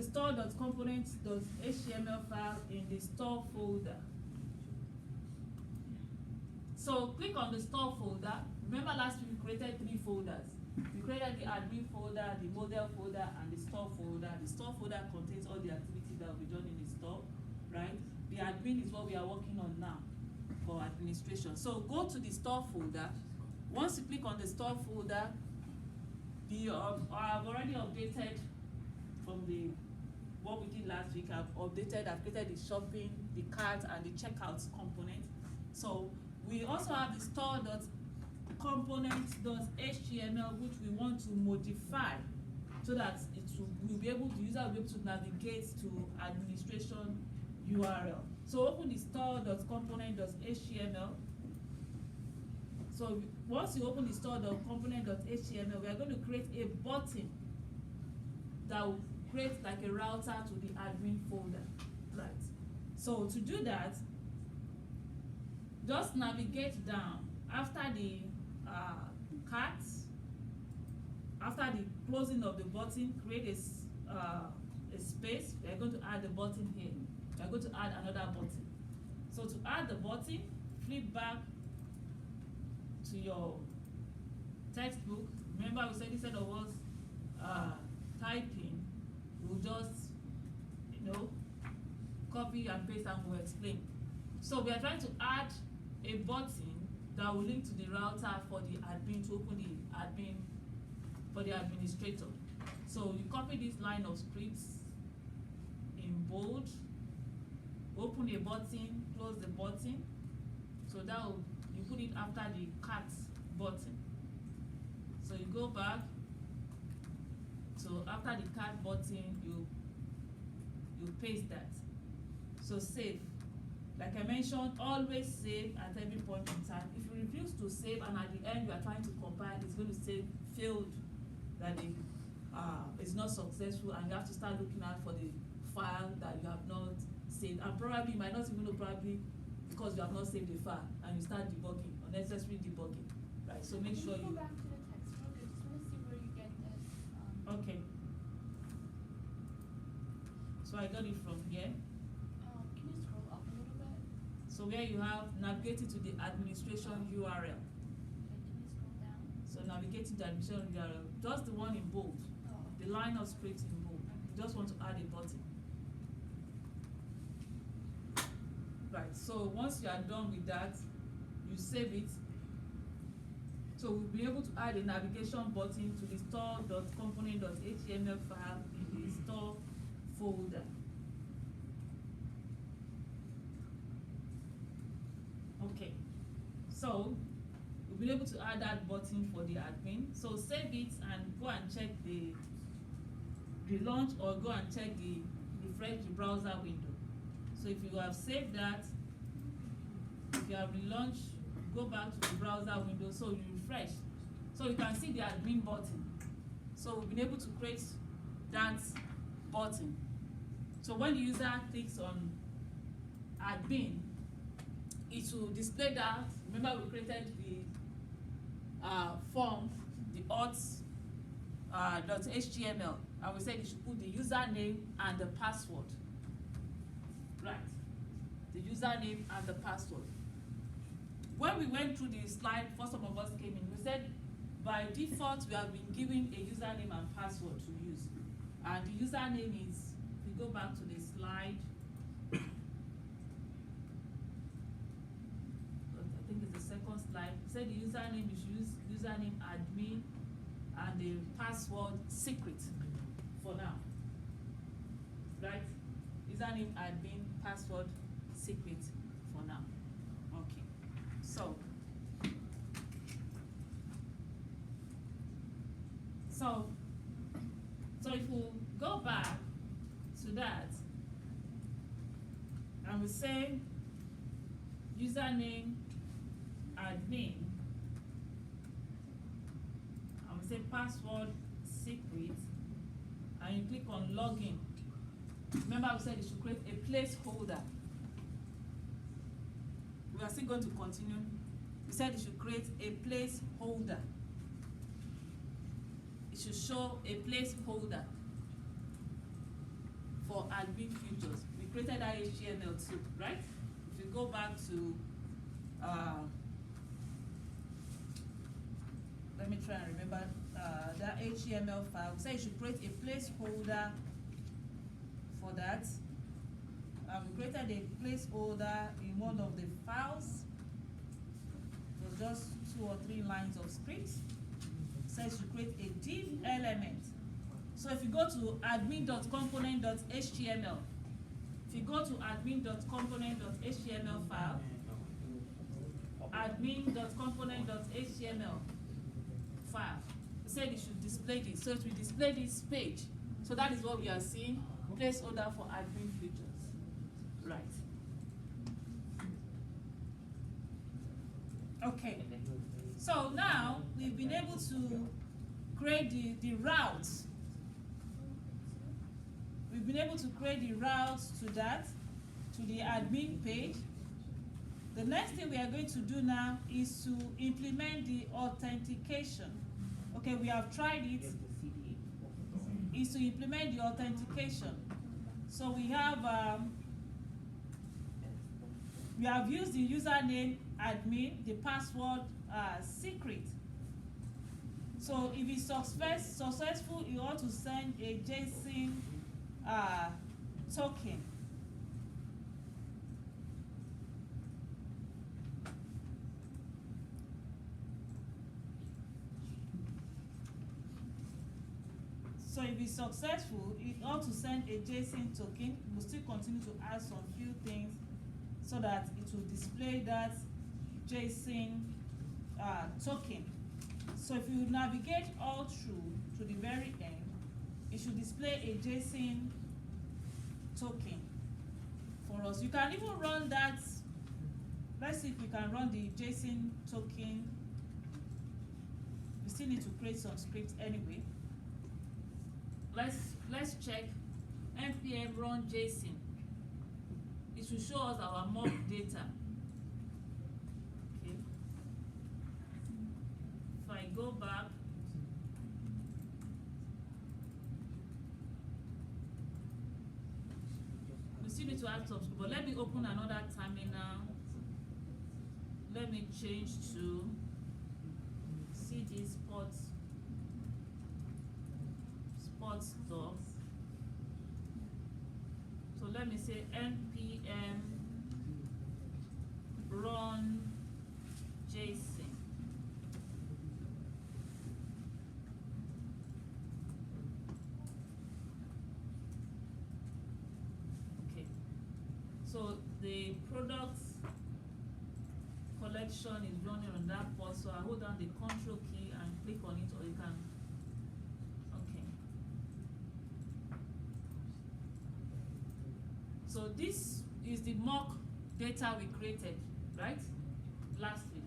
store.components.html file in the store folder. So click on the store folder. Remember last week we created 3 folders. We created the admin folder, the model folder, and the store folder. The store folder contains all the activities that will be done in the store, right? The admin is what we are working on now for administration. So go to the store folder. Once you click on the store folder, I've already updated from what we did last week. I've created the shopping, the cart, and the checkouts component. So we also have the store.components.html, which we want to modify so that the user will be able to navigate to administration URL. So open the store.component.html. So once you open the store.component.html, we are going to create a button that will create like a router to the admin folder, right? So to do that, just navigate down after the cart. After the closing of the button, create a space. We are going to add the button here. we are going to add another button. So to add the button, flip back to your textbook. Remember we said instead of us typing, we'll just, copy and paste and we'll explain. So we are trying to add a button that will link to the router for the admin to open the admin for the administrator. So you copy this line of scripts in bold, open a button, close the button. So that will, you put it after the cat button. So you go back. So after the cat button, you paste that. So save. Like I mentioned, always save at every point in time. If you refuse to save and at the end you are trying to compile, it's going to say failed, that it's not successful, and you have to start looking out for the file that you have not saved. And probably you might not even know, probably because you have not saved the file, and you start debugging, unnecessary debugging. Right? So make sure you go back to the textbook. I just want to see where you get this. Okay. So I got it from here. Can you scroll up a little bit? So where you have navigated to the administration URL. Okay, can you scroll down? So navigating to the administration URL, just the one in bold, Oh. the line of script in bold. You just want to add a button. Right, so once you are done with that, you save it. So we'll be able to add a navigation button to the store.component.html file in the store folder. Okay, so we'll be able to add that button for the admin. So save it and go and check the launch, or go and check the refresh the browser window. So if you have saved that, if you have relaunched, go back to the browser window, so you refresh. So you can see the admin button. So we've been able to create that button. So when the user clicks on admin, it will display that. Remember we created the form, the auth.html, and we said you should put the username and the password. Right, the username and the password. When we went through the slide, for some of us came in, we said by default we have been given a username and password to use. And the username is, if we go back to the slide, I think it's the second slide. We said the username, you should use username admin and the password secret for now. Right? Username admin, password secret for now. Okay. So if we go back to that and we say username admin and we say password secret, and you click on login. Remember we said you should create a placeholder. We are still going to continue. We said you should create a placeholder. It should show a placeholder for admin features. We created that HTML too, right? If you go back to, let me try and remember that HTML file. We said you should create a placeholder for that. We created a placeholder in one of the files. It was just 2 or 3 lines of script. It says you create a div element. So if you go to admin.component.html, if you go to admin.component.html file, admin.component.html file, it said it should display this. So it will display this page. So that is what we are seeing, placeholder for admin features. Right. Okay. So now we've been able to create the routes. We've been able to create the routes to that, to the admin page. The next thing we are going to do now is to implement the authentication. Okay, we have tried it. Is to implement the authentication. So we have We have used the username admin, the password secret. So if it's successful, you ought to send a JSON token. So if it's successful, it ought to send a JSON token. We'll still continue to add some few things so that it will display that JSON token. So if you navigate all through to the very end, it should display a JSON token for us. You can even run that. Let's see if we can run the JSON token. We still need to create some script anyway. Let's check npm run JSON. It should show us our mock data. Okay. If I go back, we still need to add some, but let me open another terminal. Let me change to CD sports store. So let me say npm run JSON. Okay. So the product collection is running on that port. So I hold down the control key and click on it, or you can. So this is the mock data we created, right? Last week.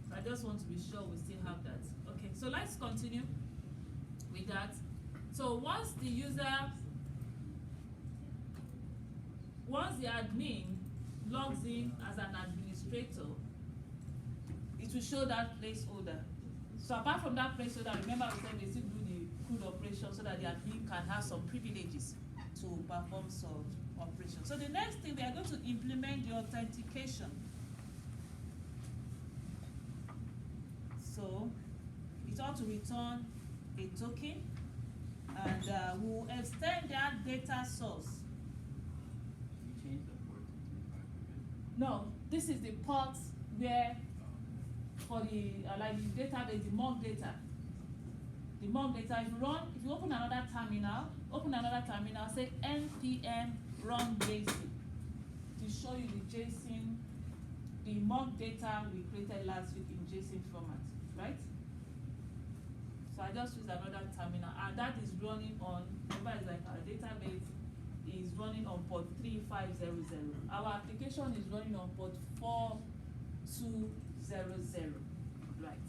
So I just want to be sure we still have that. Okay, so let's continue with that. So once the admin logs in as an administrator, it will show that placeholder. So apart from that placeholder, remember we said we still do the CRUD operation so that the admin can have some privileges to perform some operation. So the next thing, we are going to implement the authentication. So it ought to return a token, and we'll extend that data source. You change the port to 2500? No, this is the port where for the like the database, the mock data. The mock data, if you open another terminal, say npm run JSON to show you the JSON, the mock data we created last week in JSON format, right? So I just use another terminal, and that is running on, remember it's like our database is running on port 3500. Our application is running on port 4200, right?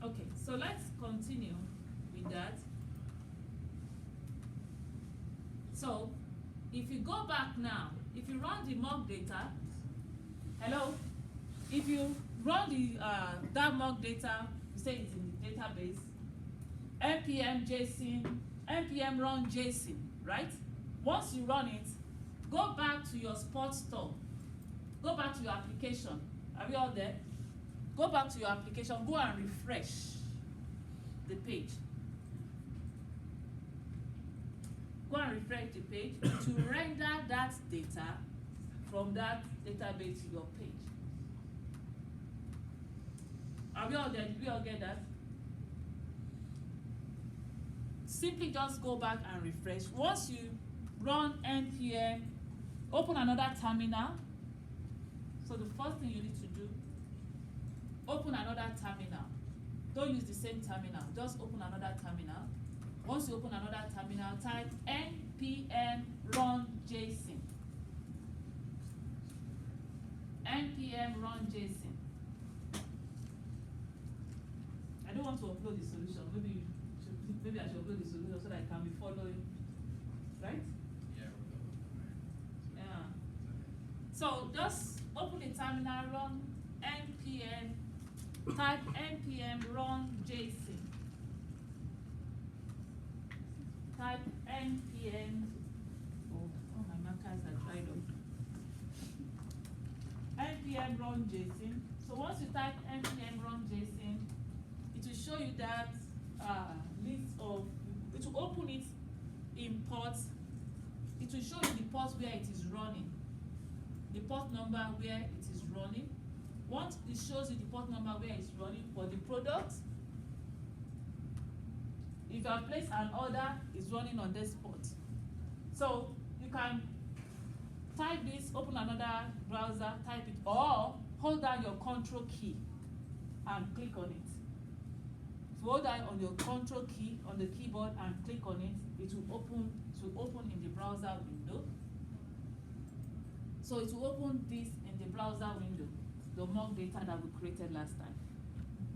Okay, so let's continue with that. So, if you go back now, if you run the mock data, hello? If you run the that mock data, you say it's in the database, npm JSON, npm run JSON, right? Once you run it, go back to your sports store. Go back to your application. Are we all there? Go back to your application, go and refresh the page. Go and refresh the page to render that data from that database to your page. Are we all there? Did we all get that? Simply just go back and refresh. Once you run npm, open another terminal. So the first thing you need to do, open another terminal. Don't use the same terminal, just open another terminal. Once you open another terminal, type npm run JSON. npm run JSON. I don't want to upload the solution. Maybe I should upload the solution so that I can be following. Right? Yeah. Yeah. So just open the terminal, run npm, type npm run JSON. Type npm. Oh, my markers are dried up. npm run JSON. So once you type npm run JSON, it will show you that list of, it will open it in ports. It will show you the port where it is running, the port number where it is running. Once it shows you the port number where it's running for the product, if you have placed an order, it's running on this port. So you can type this, open another browser, type it, or hold down your control key and click on it. If you hold down on your control key on the keyboard and click on it, it will open in the browser window. So it will open this in the browser window, the mock data that we created last time.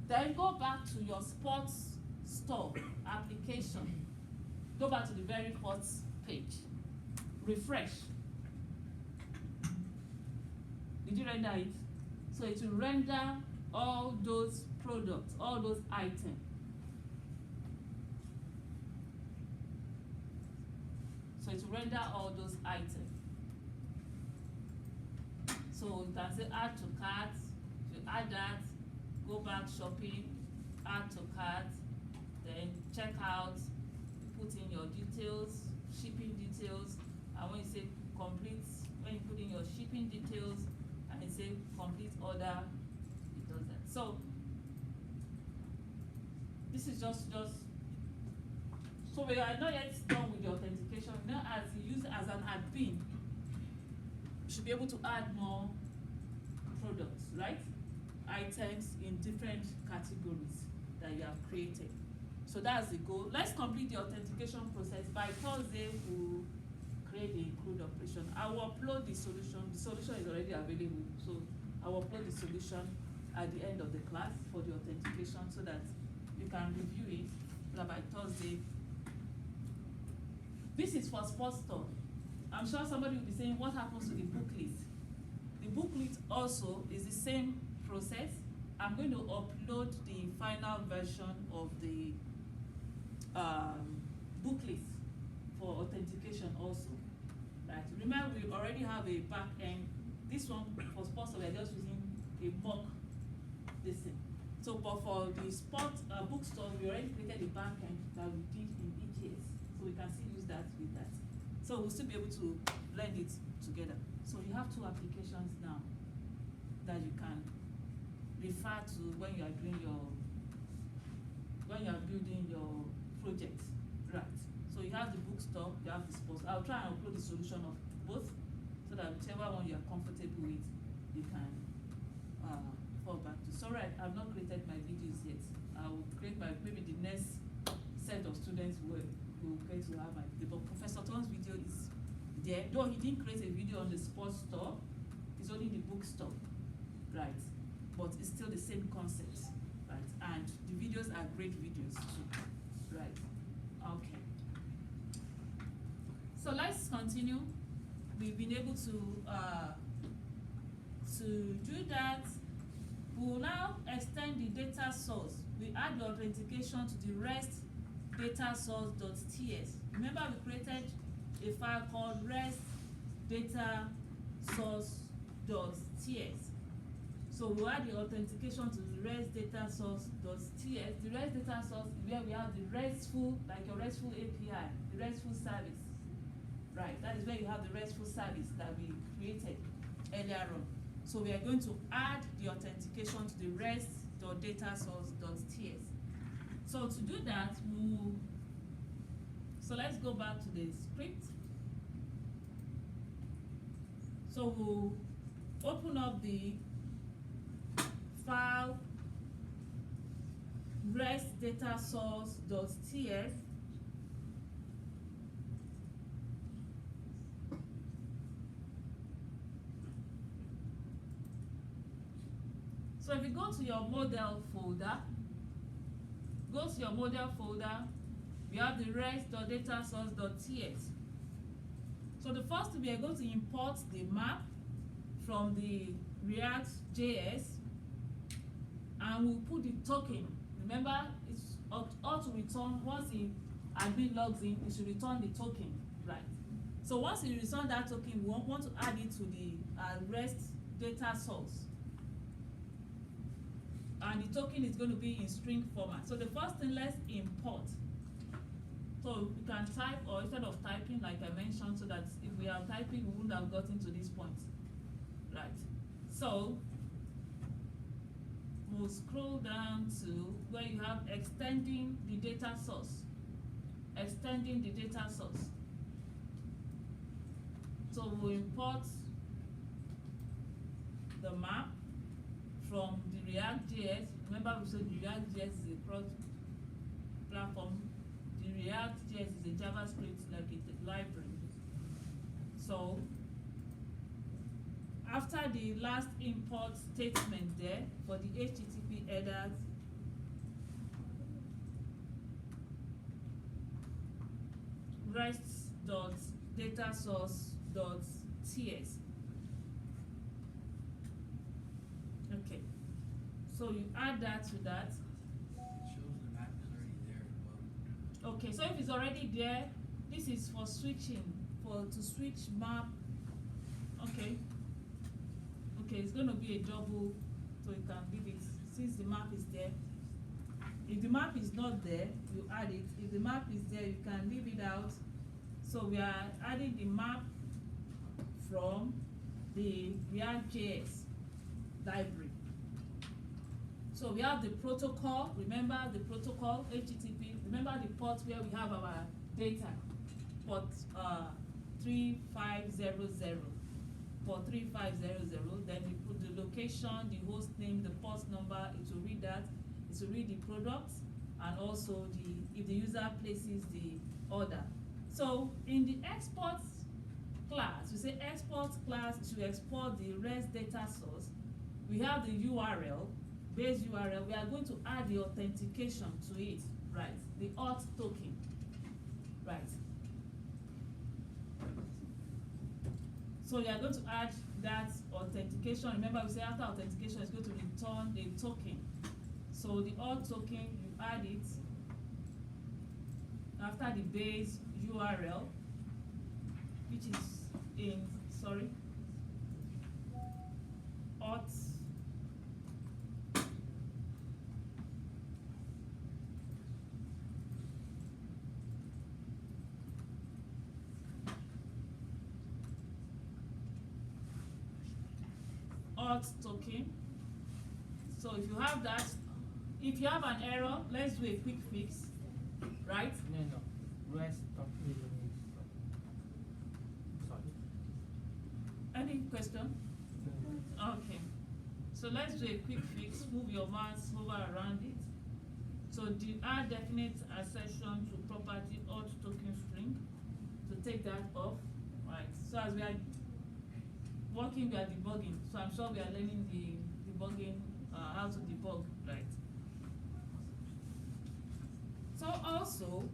Then go back to your sports store application. Go back to the very first page. Refresh. Did you render it? So it will render all those products, all those items. So it will render all those items. So you can say add to cart, you add that, go back shopping, add to cart, then check out, put in your details, shipping details, and when you say complete, when you put in your shipping details, and you say complete order, it does that. So this is just so we are not yet done with the authentication. Now as you use as an admin, you should be able to add more products, right? Items in different categories that you have created. So that's the goal. Let's complete the authentication process. By Thursday, we'll create the include operation. I will upload the solution. The solution is already available. So I will upload the solution at the end of the class for the authentication so that you can review it so that by Thursday. This is for sports store. I'm sure somebody will be saying, what happens to the booklet? The booklet also is the same process. I'm going to upload the final version of the booklet for authentication also. Right? Remember, we already have a back end. This one for sports, we're just using a mock this thing. So, but for the sports bookstore, we already created a back end that we did in EKS. So we can still use that with that. So we'll still be able to blend it together. So you have two applications now that you can refer to when you are doing when you are building your project, right? So you have the bookstore, you have the sports. I'll try and upload the solution of both so that whichever one you are comfortable with, you can fall back to. Sorry, I've not created my videos yet. I will create maybe the next set of students will get to have my video. But Professor Tom's video is there. Though he didn't create a video on the sports store, it's only the bookstore, right? But it's still the same concept, right? And the videos are great videos too, right? Okay. So let's continue. We've been able to do that. We will now extend the data source. We add the authentication to the REST data source.ts. Remember, we created a file called REST data source.ts. So we'll add the authentication to the REST data source.ts. The REST data source is where we have the RESTful, like your RESTful API, the RESTful service. Right, that is where you have the RESTful service that we created earlier on. So we are going to add the authentication to the REST.data source.ts. So to do that, so let's go back to the script. So we'll open up the file REST data source.ts. So if you go to your model folder, we have the rest.data source.ts. So the first we are going to import the map from the React.js, and we'll put the token. Remember, it's ought to return once the admin logs in, it should return the token, right? So once you return that token, we want to add it to the REST data source. And the token is going to be in string format. So the first thing, let's import. So you can type, or instead of typing, like I mentioned, so that if we are typing, we wouldn't have gotten to this point. Right. So we'll scroll down to where you have extending the data source. Extending the data source. So we'll import the map from the React.js. Remember we said the React.js is a cross-platform. The React.js is a JavaScript, like it's a library. So after the last import statement there for the HTTP headers, rest.datasource.ts. Okay, so you add that to that. It shows the map is already there as well. Okay, so if it's already there, this is for switching, to switch map. Okay. Okay, it's going to be a double, so you can leave it since the map is there. If the map is not there, you add it. If the map is there, you can leave it out. So we are adding the map from the React.js library. So we have the protocol. Remember the protocol, HTTP. Remember the port where we have our data, port 3500. For 3500, then you put the location, the host name, the port number. It will read that. It will read the product, and also if the user places the order. So in the export class, we say export class to export the REST data source. We have the URL, base URL. We are going to add the authentication to it, right? The auth token, right? So you are going to add that authentication. Remember, we say after authentication, it's going to return a token. So the auth token, you add it after the base URL, which is in, auth token. So if you have that, if you have an error, let's do a quick fix, right? No. Rest token. Sorry. Any question? Okay. So let's do a quick fix. Move your mouse over around it. So add definite assertion to property auth token string to take that off. Right. So as we are working, we are debugging. So I'm sure we are learning the debugging, how to debug, right? So also,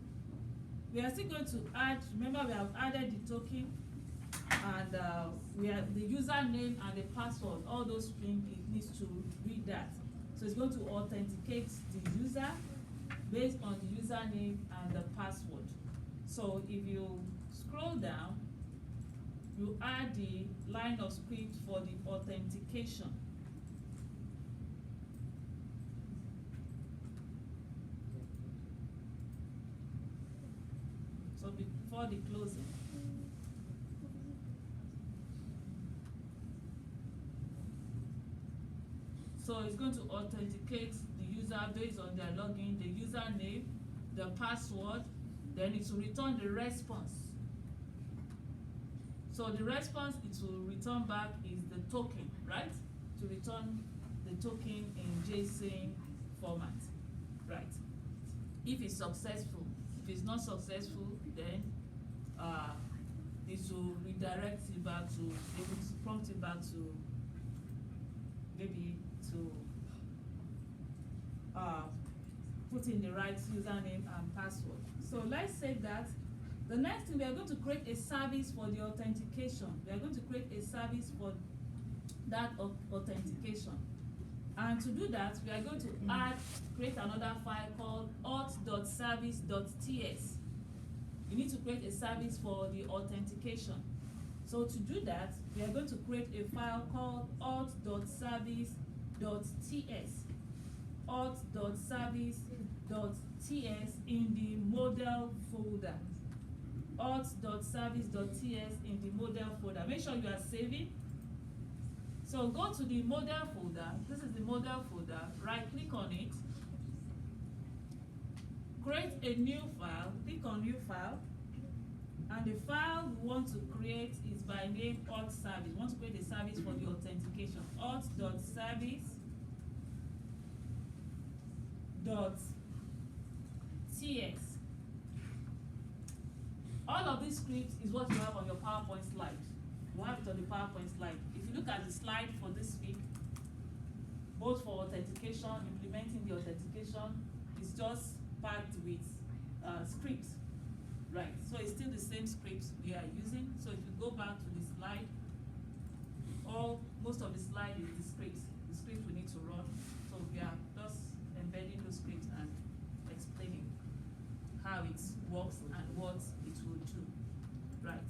we are still going to add, remember we have added the token, and we have the username and the password, all those strings, it needs to read that. So it's going to authenticate the user based on the username and the password. So if you scroll down, you add the line of script for the authentication. So before the closing. So it's going to authenticate the user based on their login, the username, the password, then it will return the response. So the response it will return back is the token, right? To return the token in JSON format, right? If it's successful. If it's not successful, then it will redirect it back to, it will prompt it back to maybe to put in the right username and password. So let's say that the next thing, we are going to create a service for the authentication. We are going to create a service for that authentication. And to do that, we are going to create another file called auth.service.ts. You need to create a service for the authentication. So to do that, we are going to create a file called auth.service.ts. auth.service.ts in the model folder. auth.service.ts in the model folder. Make sure you are saving. So go to the model folder. This is the model folder. Right click on it. Create a new file. Click on new file. And the file we want to create is by name auth service. We want to create a service for the authentication. auth.service.ts. All of these scripts is what you have on your PowerPoint slide. You have it on the PowerPoint slide. If you look at the slide for this week, both for authentication, implementing the authentication, it's just packed with scripts. Right, so it's still the same scripts we are using. So if you go back to the slide, most of the slide is the scripts we need to run. So we are just embedding those scripts and explaining how it works and what it will do. Right.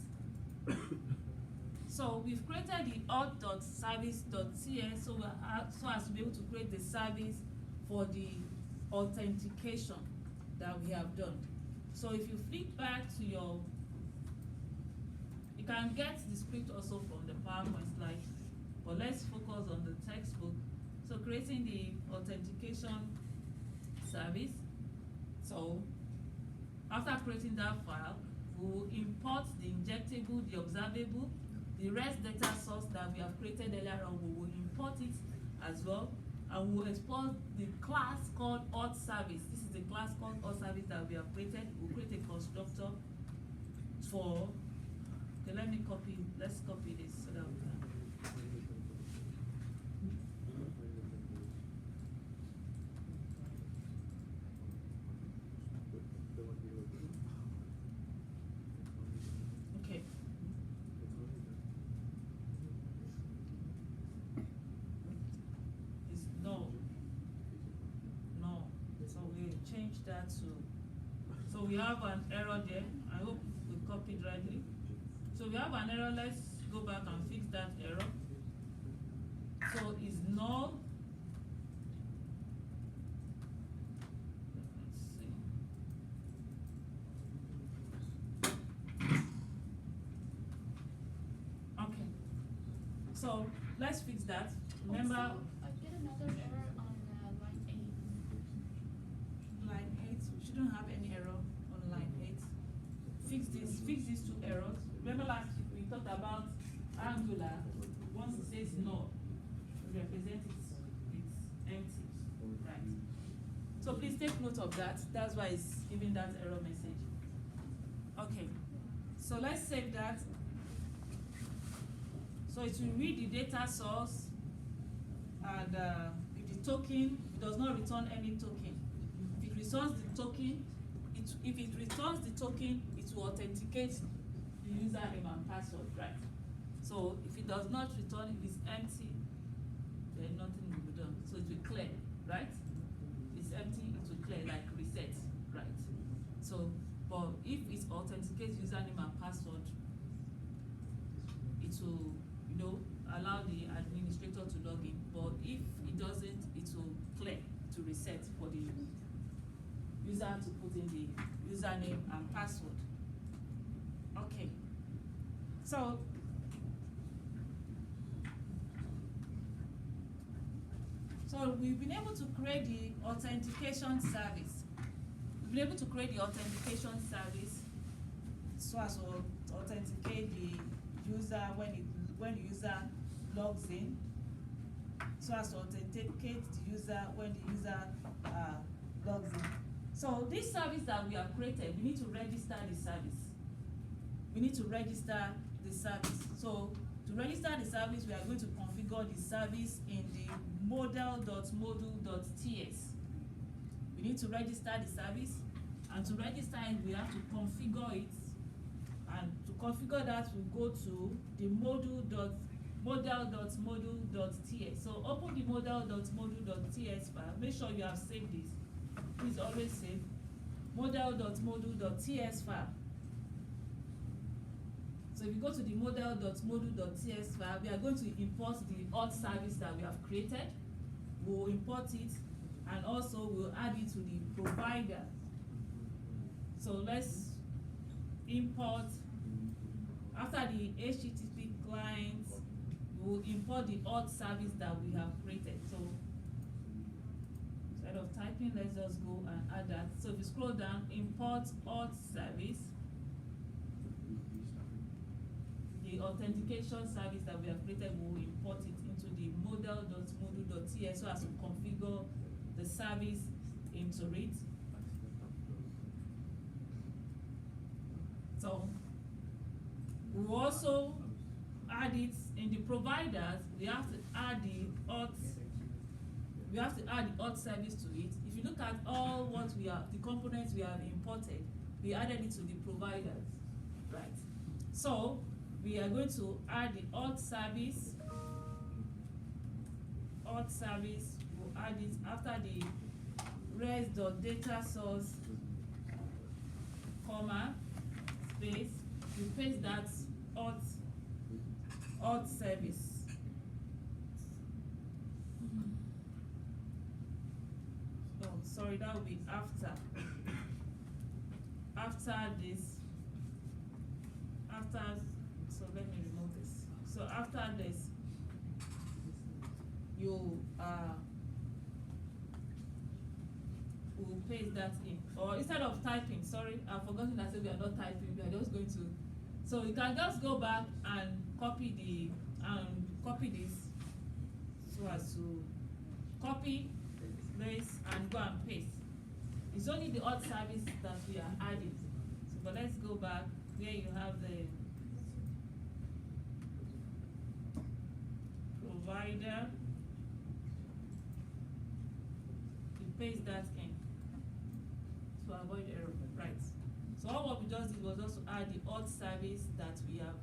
So we've created the auth.service.ts so as to be able to create the service for the authentication that we have done. So if you flip back to you can get the script also from the PowerPoint slide, but let's focus on the textbook. So creating the authentication service. So after creating that file, we'll import the injectable, the observable, the REST data source that we have created earlier on. We will import it as well, and we'll export the class called auth service. This is the class called auth service that we have created. We'll create a constructor for. Okay, let's copy this so that we can. Okay. It's no. So we change that to. So we have an error there. I hope we copied rightly. So we have an error. Let's go back and fix that error. So it's null. Let's see. Okay. So let's fix that. Remember. Also, I get another error on line 8. Line 8, we shouldn't have any error on line 8. Fix these two errors. Remember last week we talked about Angular. Once it says no, we represent it's empty. Right. So please take note of that. That's why it's giving that error message. Okay. So let's save that. So it will read the data source, and if the token does not return any token, if it returns the token, if it returns the token, it will authenticate the username and password, right? So if it does not return, if it's empty, then nothing will be done. So it will clear, right? If it's empty, it will clear, like reset, right? So, but if it authenticates username and password, it will, allow the administrator to log in. But if it doesn't, it will clear to reset for the user to put in the username and password. Okay. So we've been able to create the authentication service. We've been able to create the authentication service so as to authenticate the user when the user logs in, so as to authenticate the user when the user logs in. So this service that we have created, we need to register the service. We need to register the service. So to register the service, we are going to configure the service in the model.module.ts. We need to register the service, and to register it, we have to configure it. And to configure that, we go to the model.module.ts. So open the model.module.ts file. Make sure you have saved this. Please always save model.module.ts file. So if you go to the model.module.ts file, we are going to import the auth service that we have created. We'll import it, and also we'll add it to the provider. So let's import, after the HTTP client, we'll import the auth service that we have created. So instead of typing, let's just go and add that. So if you scroll down, import auth service, the authentication service that we have created, we'll import it into the model.module.ts so as to configure the service into it. So we'll also add it in the providers. We have to add the auth. We have to add the auth service to it. If you look at all what we have, the components we have imported, we added it to the providers, right? So we are going to add the auth service. Auth service, we'll add it after the res.data source, comma, space, you paste that auth service. Oh, sorry, that will be after. After this, so let me remove this. So after this, you will paste that in, or instead of typing, sorry, I've forgotten that we are not typing, we are just going to, so you can just go back and copy this, so as to copy this and go and paste. It's only the auth service that we are adding. So, but let's go back where you have the provider. You paste that in to avoid error, right? So all what we just did was just to add the auth service that we have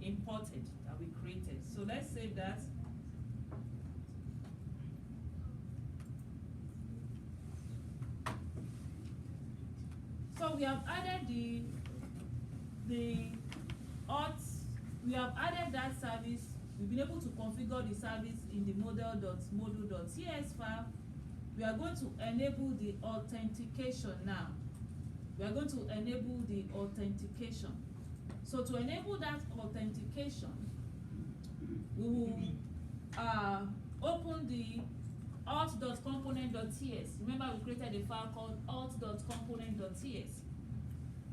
imported, that we created. So let's save that. So we have added the auth, we have added that service. We've been able to configure the service in the model.module.ts file. We are going to enable the authentication now. We are going to enable the authentication. So to enable that authentication, we will open the auth.component.ts. Remember, we created a file called auth.component.ts.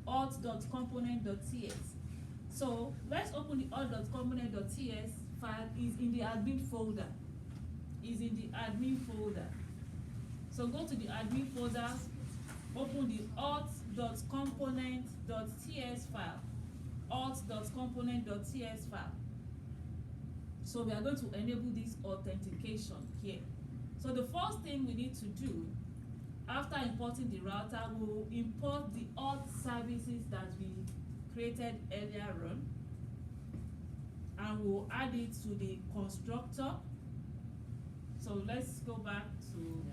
Auth.component.ts. So let's open the auth.component.ts file. Is in the admin folder. Is in the admin folder. So go to the admin folder, open the auth.component.ts file. Auth.component.ts file. So we are going to enable this authentication here. So the first thing we need to do after importing the router, we'll import the auth services that we created earlier on, and we'll add it to the constructor. So let's go back to,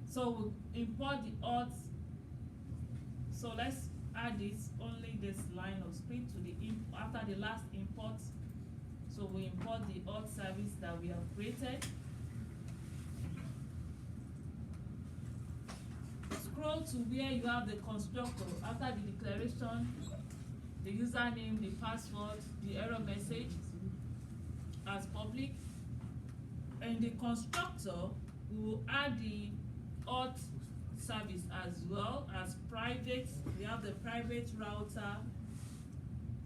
so we'll import the auth. So let's add this, only this line of script to the after the last import. So we import the auth service that we have created. Scroll to where you have the constructor. After the declaration, the username, the password, the error message as public. And the constructor, we will add the auth service as well as private. We have the private router.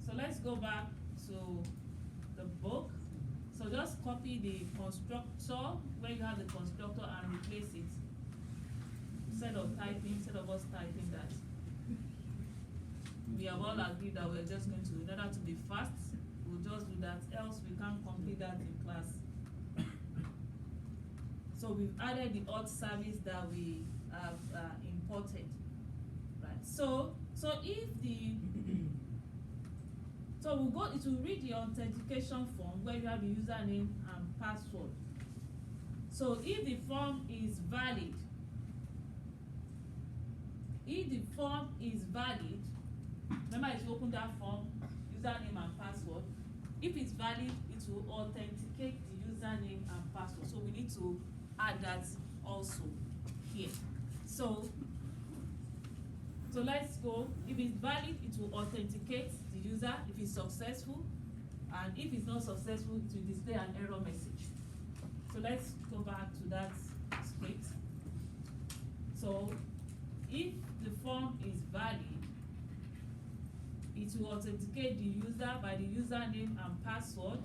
So let's go back to the book. So just copy the constructor where you have the constructor and replace it. Instead of us typing that. We have all agreed that we're just going to, in order to be fast, we'll just do that, else we can't complete that in class. So we've added the auth service that we have imported, right? So if the so we'll go, it will read the authentication form where you have the username and password. So if the form is valid, remember if you open that form, username and password, if it's valid, it will authenticate the username and password. So we need to add that also here. So let's go. If it's valid, it will authenticate the user if it's successful, and if it's not successful, it will display an error message. So let's go back to that script. So if the form is valid, it will authenticate the user by the username and password,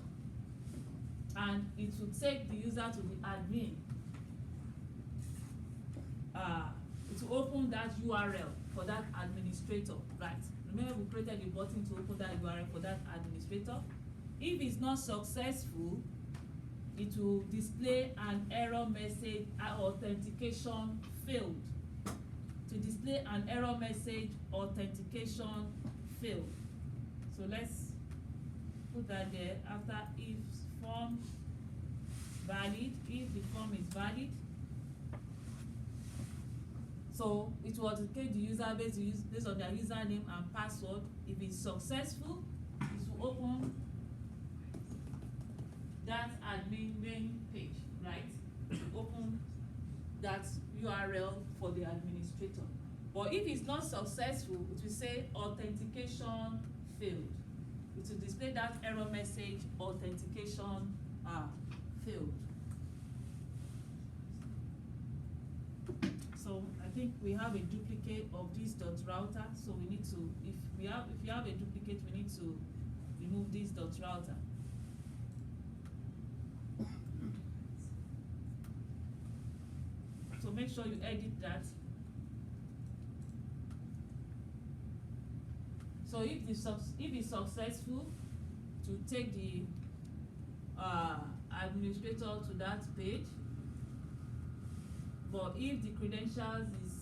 and it will take the user to the admin. It will open that URL for that administrator, right? Remember we created a button to open that URL for that administrator. If it's not successful, it will display an error message, authentication failed. To display an error message, authentication failed. So let's put that there after if form valid, if the form is valid. So it will authenticate the user based on their username and password. If it's successful, it will open that admin main page, right? It will open that URL for the administrator. But if it's not successful, it will say authentication failed. It will display that error message, authentication failed. So I think we have a duplicate of this dot router, so we need to, if you have a duplicate, we need to remove this dot router. So make sure you edit that. So if it's successful, to take the administrator to that page. But if the credentials is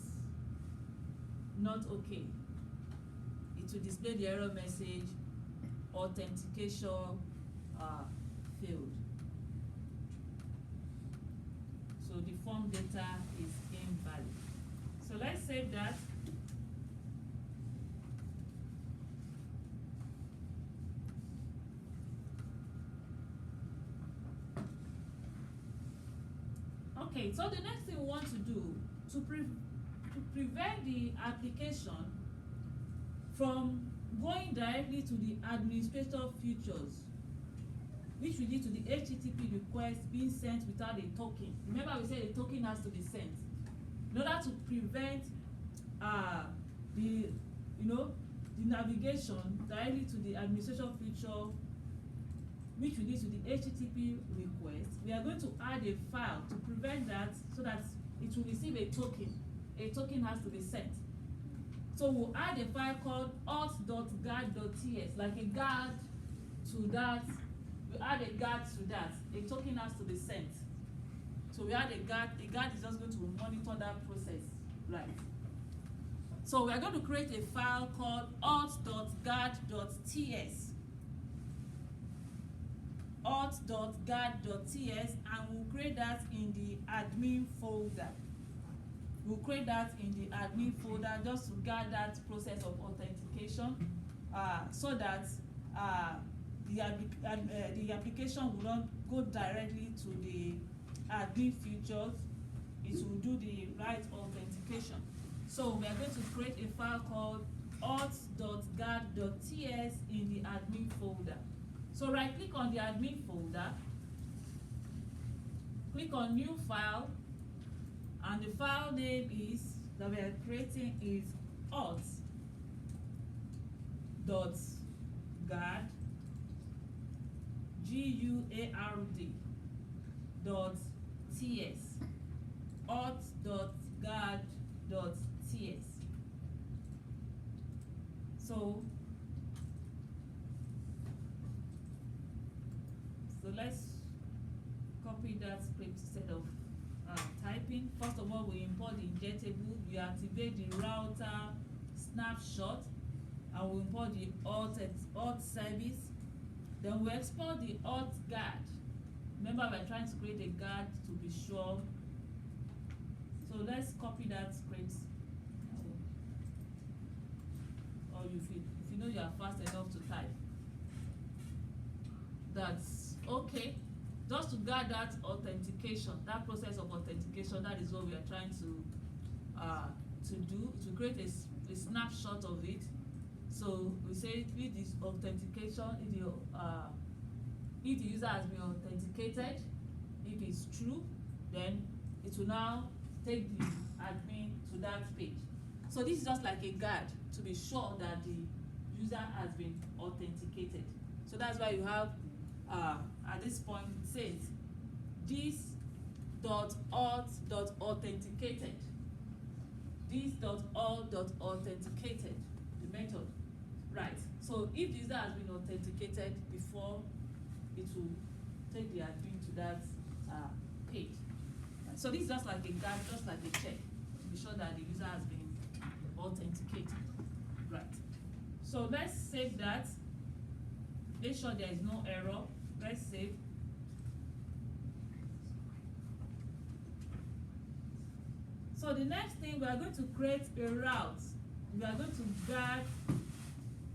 not okay, it will display the error message, authentication failed. So the form data is invalid. So let's save that. Okay, so the next thing we want to do to prevent the application from going directly to the administrator features, which will lead to the HTTP request being sent without a token. Remember we said a token has to be sent. In order to prevent the navigation directly to the administration feature, which will lead to the HTTP request, we are going to add a file to prevent that, so that it will receive a token. A token has to be sent. So we'll add a file called auth.guard.ts, like a guard to that. We add a guard to that. A token has to be sent. So we add a guard. A guard is just going to monitor that process, right? So we are going to create a file called auth.guard.ts. auth.guard.ts, and we'll create that in the admin folder. We'll create that in the admin folder just to guard that process of authentication, so that the application will not go directly to the admin features. It will do the right authentication. So we are going to create a file called auth.guard.ts in the admin folder. So right click on the admin folder, click on new file, and the file name is that we are creating is auth.guard, G-U-A-R-D .ts, auth.guard.ts. So let's copy that script instead of typing. First of all, we import the injectable, we activate the router snapshot, and we import the auth service. Then we export the auth guard. Remember, we're trying to create a guard to be sure. So let's copy that script. Or if you know you are fast enough to type, that's okay. Just to guard that authentication, that process of authentication, that is what we are trying to do, to create a snapshot of it. So we say with this authentication, if the user has been authenticated, if it's true, then it will now take the admin to that page. So this is just like a guard to be sure that the user has been authenticated. So that's why you have at this point it says this.auth.authenticated, this.all.authenticated, the method, right? So if the user has been authenticated before, it will take the admin to that page. Right? So this is just like a guard, just like a check, to be sure that the user has been authenticated, right? So let's save that. Make sure there is no error. Let's save. So the next thing, we are going to create a route. We are going to guard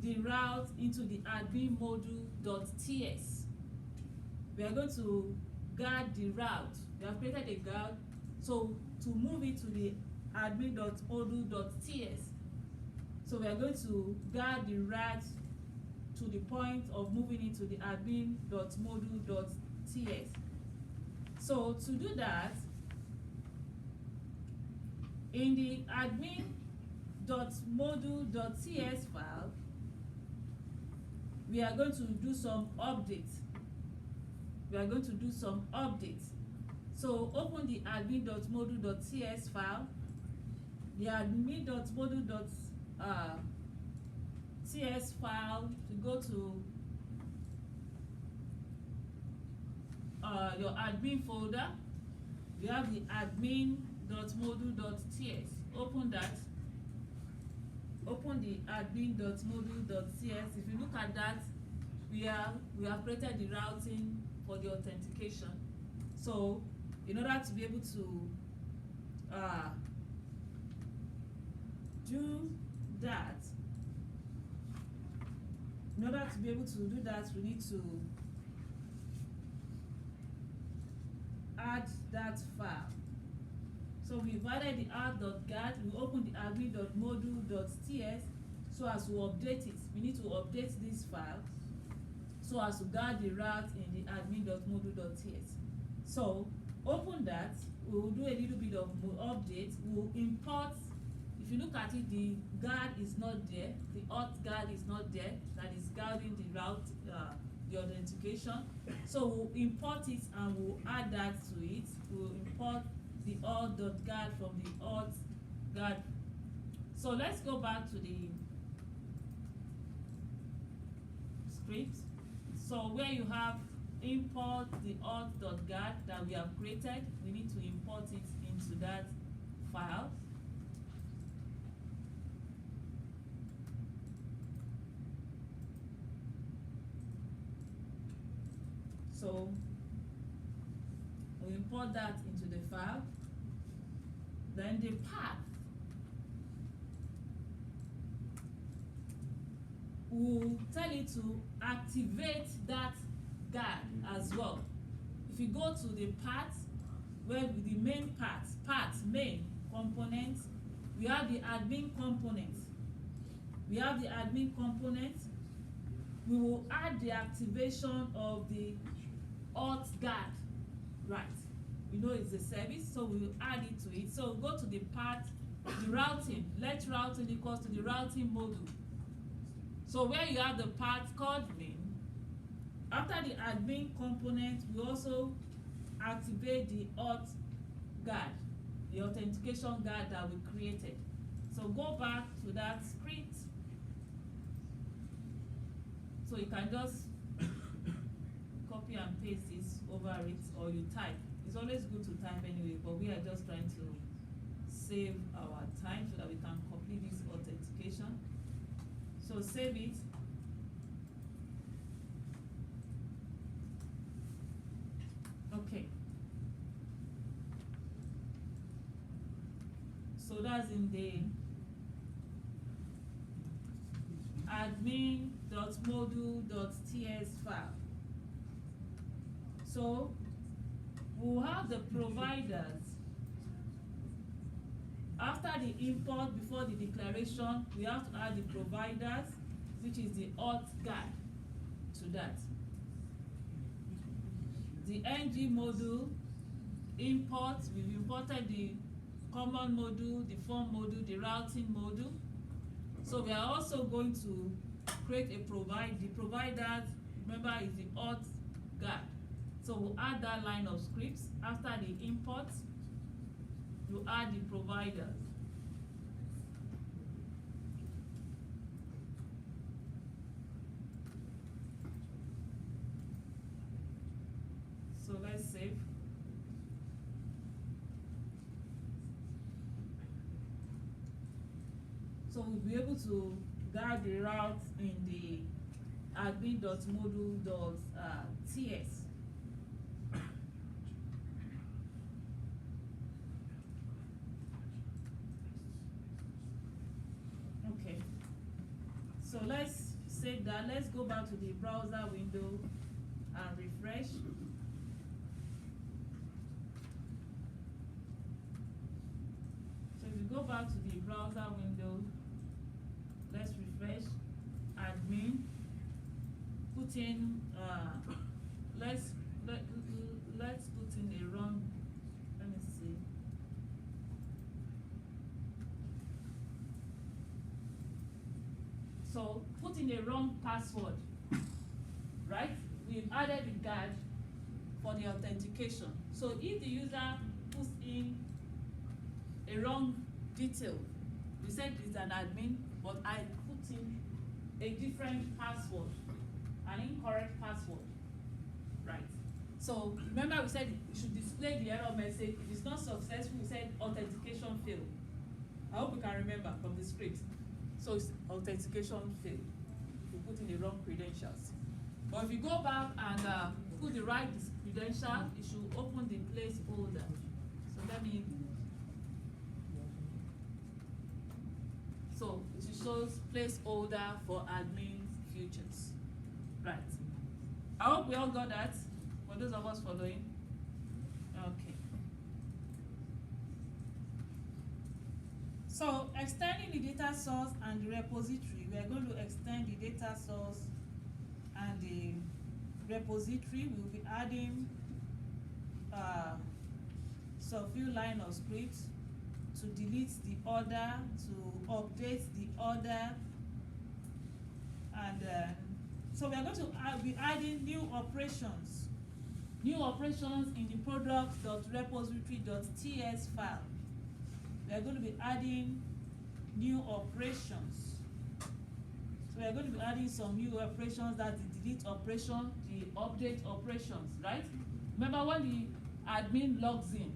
the route into the admin module.ts. We are going to guard the route. We have created a guard. So to move it to the admin.module.ts. So we are going to guard the route to the point of moving it to the admin.module.ts. So to do that, in the admin.module.ts file, we are going to do some updates. So open the admin.module.ts file. The admin.module.ts file, to go to your admin folder. You have the admin.module.ts. Open that. Open the admin.module.ts. If you look at that, we have created the routing for the authentication. So in order to be able to do that, we need to add that file. So we've added the add.guard. We open the admin.module.ts so as to update it. We need to update this file so as to guard the route in the admin.module.ts. So open that. We will do a little bit of update. We will import. If you look at it, the guard is not there. The auth guard is not there. That is guarding the route, the authentication. So we'll import it and we'll add that to it. We'll import the auth.guard from the auth guard. So let's go back to the script. So where you have import the auth.guard that we have created, we need to import it into that file. So we import that into the file. Then the path will tell it to activate that guard as well. If you go to the path, where the main main component, we have the admin component. We will add the activation of the auth guard, right? We know it's a service, so we will add it to it. So go to the path, the routing. Let routing equals to the routing module. So where you have the path called main, after the admin component, we also activate the auth guard, the authentication guard that we created. So go back to that script. So you can just copy and paste this over it, or you type. It's always good to type anyway, but we are just trying to save our time so that we can complete this authentication. So save it. Okay. So that's in the admin.module.ts file. So we'll have the providers. After the import, before the declaration, we have to add the providers, which is the auth guide to that. The ng module import, we've imported the common module, the form module, the routing module. So we are also going to create the providers, remember, is the auth guide. So we'll add that line of scripts. After the import, you add the providers. So let's save. So we'll be able to guide the route in the admin.module.ts. Okay. So let's save that. Let's go back to the browser window and refresh. So if you go back to the browser window, let's refresh, admin, put in, let's put in a wrong, let me see. So put in a wrong password, right? We've added the guard for the authentication. So if the user puts in a wrong detail, we said it's an admin, but I put in a different password, an incorrect password, right? So remember we said we should display the error message. If it's not successful, we said authentication failed. I hope you can remember from the script. So it's authentication failed. You put in the wrong credentials. But if you go back and put the right credential, it should open the placeholder. So let me. So it shows placeholder for admin futures. Right. I hope we all got that. For those of us following. Okay. So extending the data source and the repository, we are going to extend the data source and the repository. We'll be adding some few line of scripts to delete the order, to update the order, and so we are going to be adding new operations in the product.repository.ts file. We are going to be adding new operations. So we are going to be adding some new operations, that's the delete operation, the update operations, right? Remember when the admin logs in,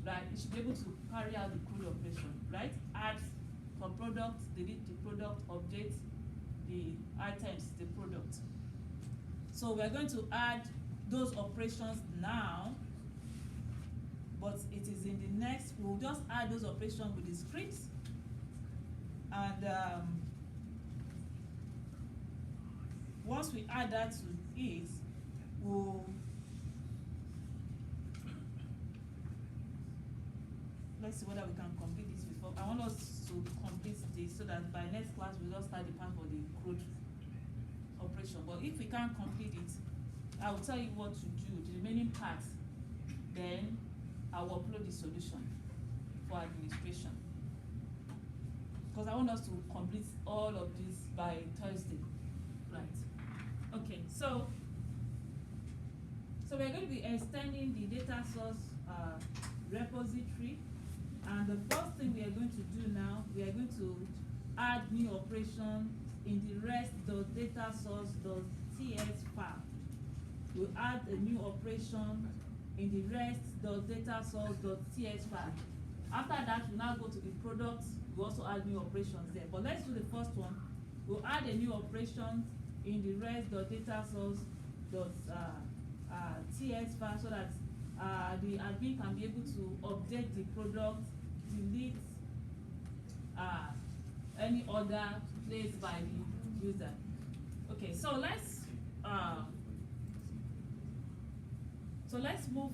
right, it should be able to carry out the CRUD operation, right? Add from product, delete the product, update the items, the product. So we are going to add those operations now, but it is in the next, we'll just add those operations with the scripts, and once we add that to it, we'll let's see whether we can complete this before. I want us to complete this so that by next class we'll just start the part for the CRUD operation. But if we can't complete it, I will tell you what to do, the remaining part, then I will upload the solution for administration. Because I want us to complete all of this by Thursday. Right. Okay, so we're going to be extending the data source repository. And the first thing we are going to do now, we are going to add new operation in the rest.datasource.ts file. We'll add a new operation in the rest.datasource.ts file. After that, we'll now go to the products. We'll also add new operations there. But let's do the first one. We'll add a new operation in the rest.datasource.ts file so that the admin can be able to update the product, delete any order placed by the user. Okay, so let's move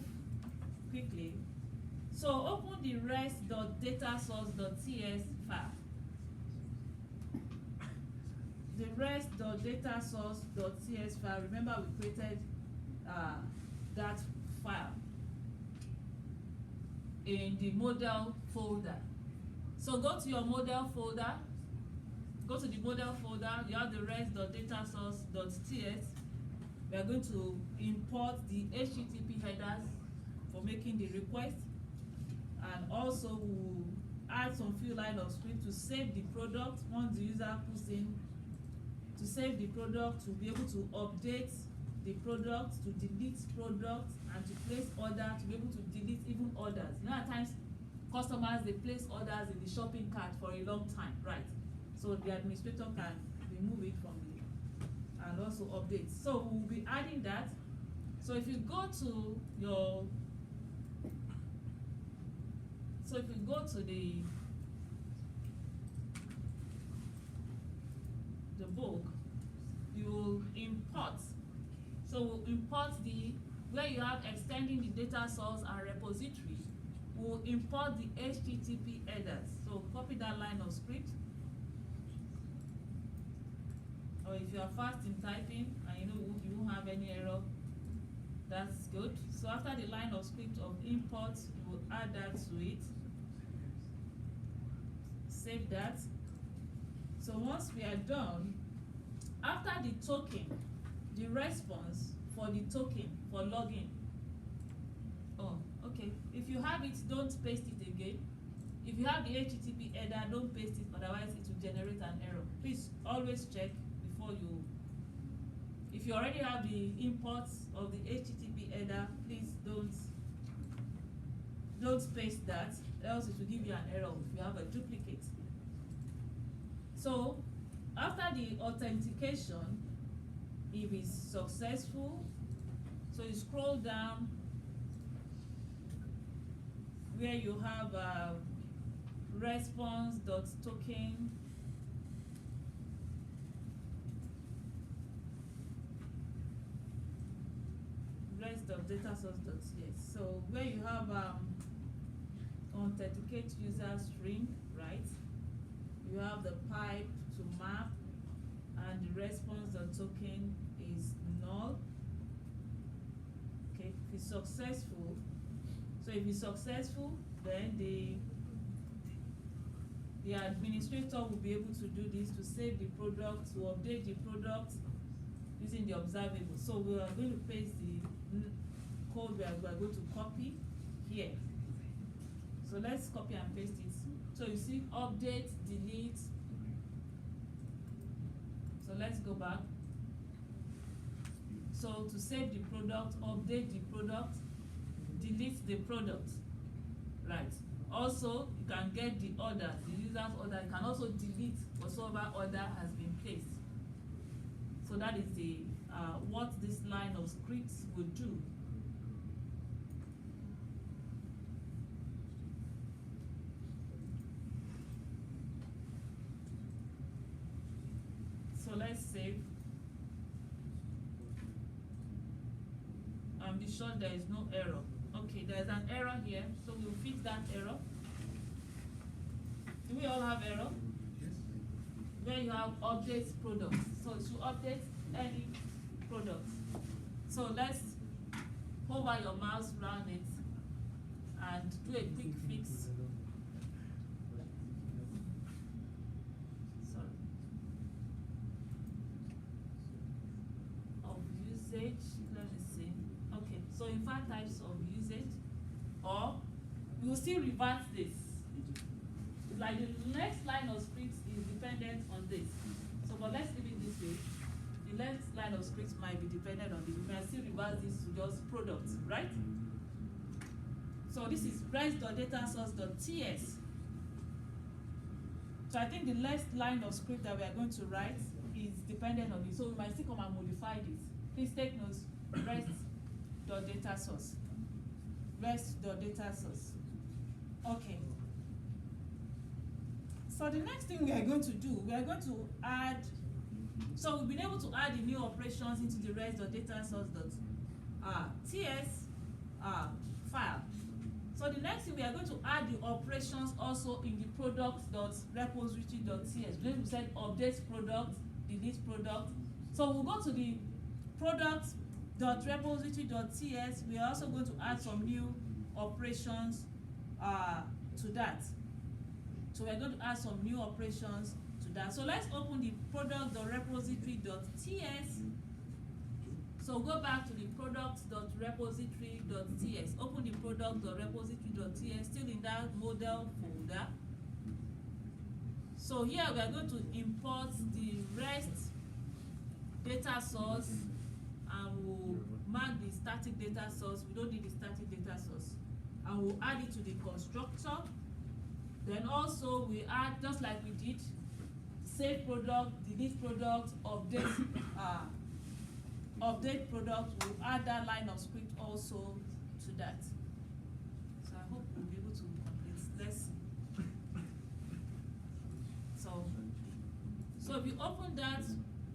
quickly. So open the rest.datasource.ts file. The rest.datasource.ts file, remember we created that file in the model folder. So go to your model folder, go to the model folder, you have the rest.datasource.ts. We are going to import the HTTP headers for making the request, and also we'll add some few lines of script to save the product. Once the user puts in to save the product, to be able to update the product, to delete product, and to place order, to be able to delete even orders. You know, at times customers, they place orders in the shopping cart for a long time, right? So the administrator can remove it from the and also update. So we'll be adding that. So if you go to your the book, you will import. So we'll import where you have extending the data source and repository, we'll import the HTTP headers. So copy that line of script. Or if you are fast in typing and you won't have any error, that's good. So after the line of script of import, you will add that to it. Save that. So once we are done, after the token, the response for the token for login. Oh, okay. If you have it, don't paste it again. If you have the HTTP header, don't paste it, otherwise it will generate an error. Please always check before you. If you already have the imports of the HTTP header, please don't paste that, else it will give you an error if you have a duplicate. So after the authentication, if it's successful, so you scroll down where you have response.token. Rest of data source.ts. So where you have authenticate user string, right? You have the pipe to map, and the response.token is null. Okay, if it's successful, so if it's successful, then the administrator will be able to do this, to save the product, to update the product using the observable. So we are going to paste the code we are going to copy here. So let's copy and paste it. So you see update, delete. So let's go back. So to save the product, update the product, delete the product, right? Also, you can get the order, the user's order. You can also delete whatsoever order has been placed. So that is the what this line of scripts would do. So let's save and be sure there is no error. Okay, there's an error here, so we'll fix that error. Do we all have error? Yes. Where you have update products. So it should update any product. So let's hover your mouse around it and do a quick fix. Sorry. Of usage, let me see. Okay, so in 5 types of usage, or we will still revert this. It's like the next line of script is dependent on this. So, but let's leave it this way. The next line of script might be dependent on this. We may still reverse this to just products, right? So this is rest.datasource.ts. So I think the next line of script that we are going to write is dependent on this. So we might still come and modify this. Please take notes. Rest.datasource. Rest.datasource. Okay. So the next thing we are going to do, we are going to add So we've been able to add the new operations into the rest.data source ts file. So the next thing, we are going to add the operations also in the product.repository.ts. We said update product, delete product. So we'll go to the product.repository.ts. We are also going to add some new operations to that. So we're going to add some new operations to that. So let's open the product.repository.ts. So go back to the product.repository.ts. Open the product.repository.ts, still in that model folder. So here we are going to import the REST data source, and we'll mark the static data source. We don't need the static data source. And we'll add it to the constructor. Then also we add, just like we did, save product, delete product, update product. We'll add that line of script also to that. So I hope we'll be able to complete. Let's see. So if you open that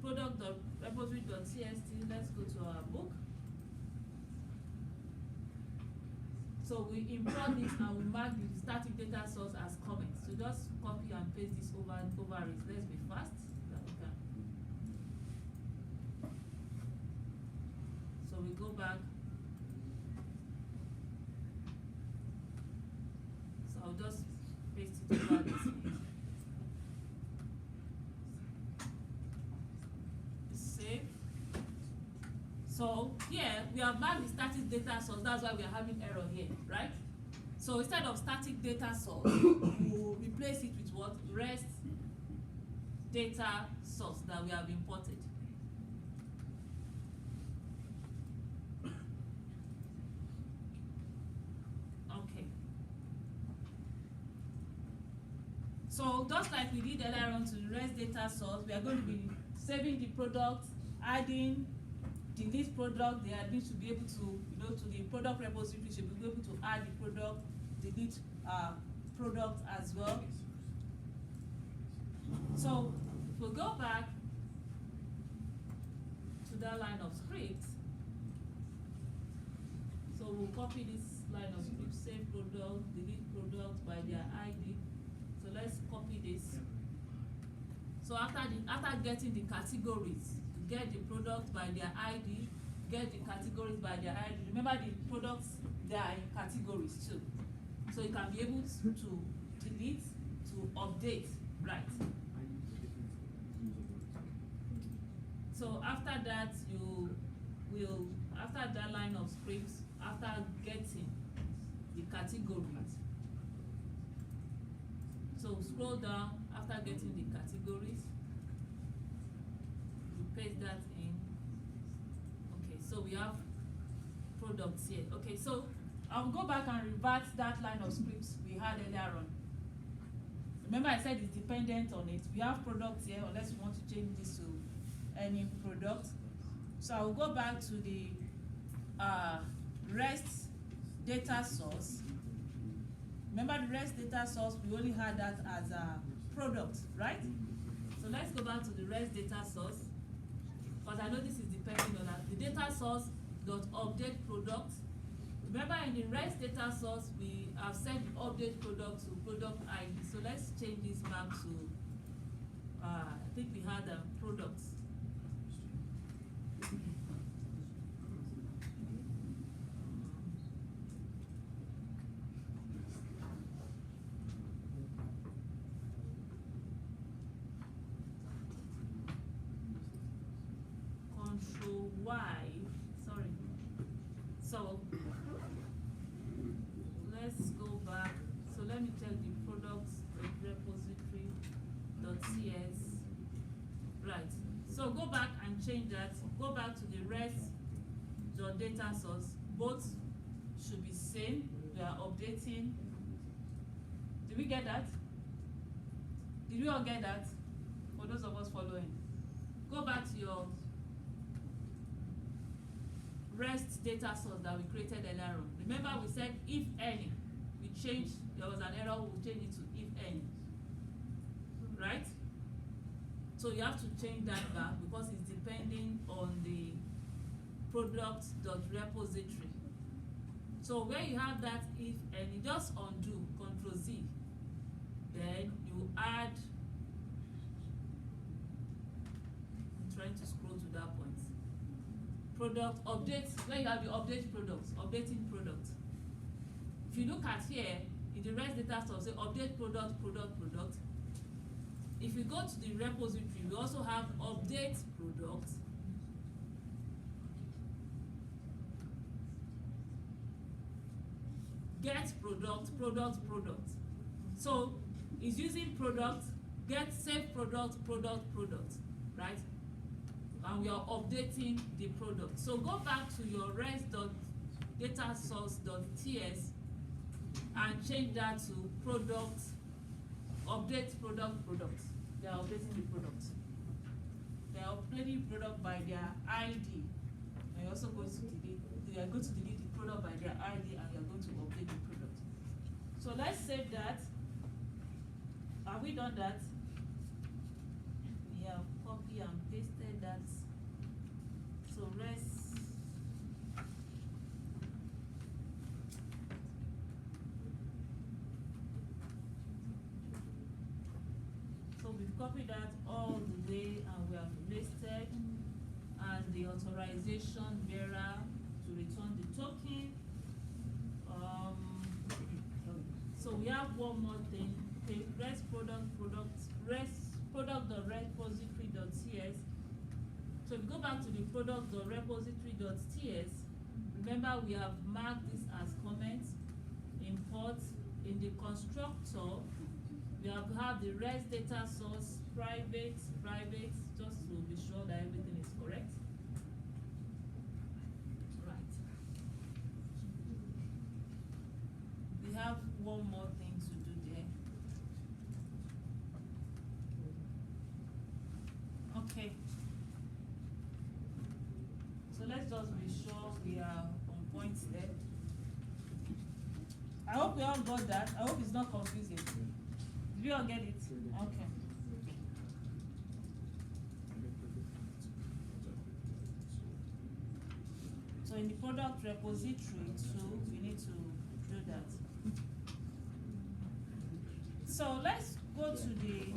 product.repository.txt, let's go to our book. So we import this and we mark the static data source as comments. So just copy and paste this over it. Let's be fast. So we go back. So I'll just paste it over this. Save. So here we have marked the static data source. That's why we are having error here, right? So instead of static data source, we'll replace it with what? REST data source that we have imported. Okay. So just like we did earlier on to the REST data source, we are going to be saving the product, adding delete product. The admin should be able to, to the product repository, should be able to add the product, delete product as well. So if we go back to that line of script, so we'll copy this line of script, save product, delete product by their ID. So let's copy this. So after getting the categories, get the product by their ID, get the categories by their ID. Remember, the products, they are in categories too. So you can be able to delete, to update, right? So after that, you will, after that line of scripts, after getting the categories, so scroll down after getting the categories, you paste that in. Okay, so we have products here. Okay, so I'll go back and revert that line of scripts we had earlier on. Remember I said it's dependent on it. We have products here, unless you want to change this to any product. So I'll go back to the REST data source. Remember the REST data source, we only had that as a product, right? So let's go back to the REST data source, because I know this is depending on that. The data source dot update product. Remember in the REST data source, we have set the update product to product ID. So let's change this back to, I think we had products. Control Y, sorry. So let's go back. So let me check the products repository.cs. Right. So go back and change that. Go back to the REST.data source. Both should be same. We are updating. Did we get that? Did we all get that? For those of us following. Go back to your REST data source that we created earlier on. Remember we said if any. We changed, there was an error, we'll change it to if any. Right? So you have to change that back because it's depending on the product.repository. So where you have that if and you just undo, Control Z, then you add, I'm trying to scroll to that point. Product updates, where you have the update products, updating product. If you look at here, in the rest data source, say update product. If you go to the repository, we also have update product, get product. So it's using product, get save product, right? And we are updating the product. So go back to your res.datasource.ts and change that to product, update product. They are updating the product. They are updating product by their ID. And you're also going to delete, you are going to delete the product by their ID and you're going to update the product. So let's save that. Have we done that? We have copy and pasted that. So res. So we've copied that all the way and we have listed and the authorization bearer to return the token. So we have one more thing. Okay, res product.repository.ts. So if we go back to the product.repository.ts, remember we have marked this as comments, import. In the constructor, we have the res data source private, just to be sure that everything is correct. Right. We have one more thing to do there. Okay. So let's just be sure we are on point there. I hope we all got that. I hope it's not confusing. Did you all get it? Okay. So in the product repository too, we need to do that. So let's go to the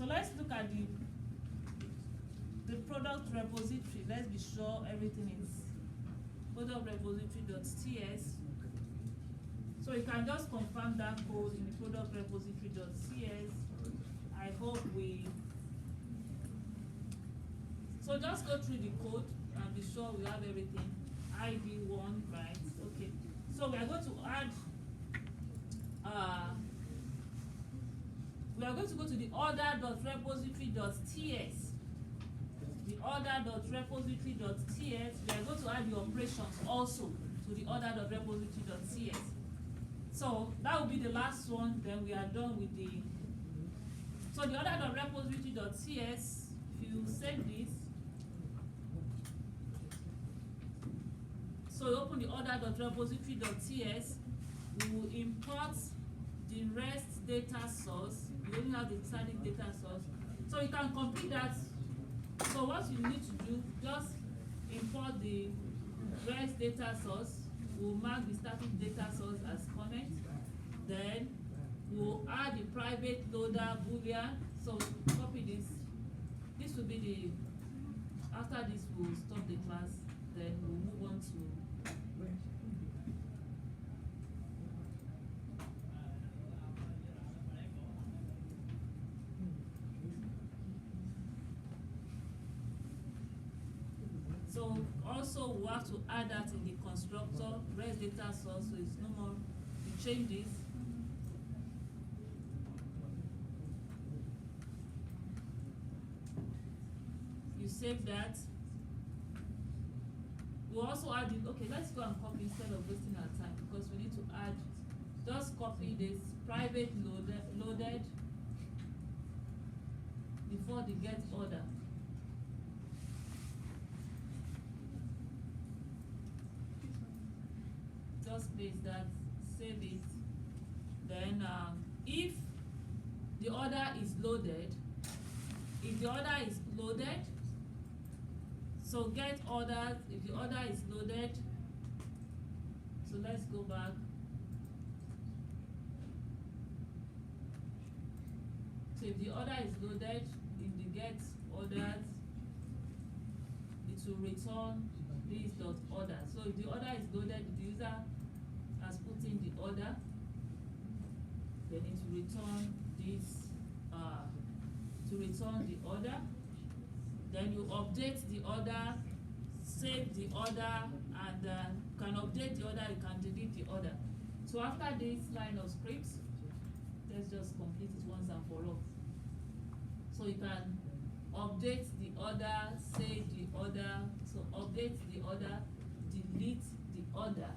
let's look at the product repository. Let's be sure everything is product repository.ts. So you can just confirm that code in the product repository.ts. I hope we. So just go through the code and be sure we have everything. ID1, right? Okay. So we are going to add. We are going to go to the order.repository.ts. The order.repository.ts. We are going to add the operations also to the order.repository.ts. So that will be the last one. Then we are done with the. So the order.repository.ts. If you save this, so you open the order.repository.ts. We will import the REST data source. We only have the static data source. So you can complete that. So what you need to do, just import the REST data source. We'll mark the static data source as comment. Then we'll add the private loader boolean. So copy this. This will be the, after this we'll stop the class. Then we'll move on to so also we have to add that in the constructor, REST data source, so it's no more, you change this. You save that. We'll also add it, okay, let's go and copy instead of wasting our time because we need to add, just copy this private loaded before the get order. just place that, save it. Then if the order is loaded, so get orders. If the order is loaded, so let's go back. So if the order is loaded, in the get orders, it will return this dot order. So if the order is loaded, the user has put in the order, then it will return this to return the order. Then you update the order, save the order, and can update the order, you can delete the order. So after this line of scripts, let's just complete it once and for all. So you can update the order, save the order, so update the order, delete the order,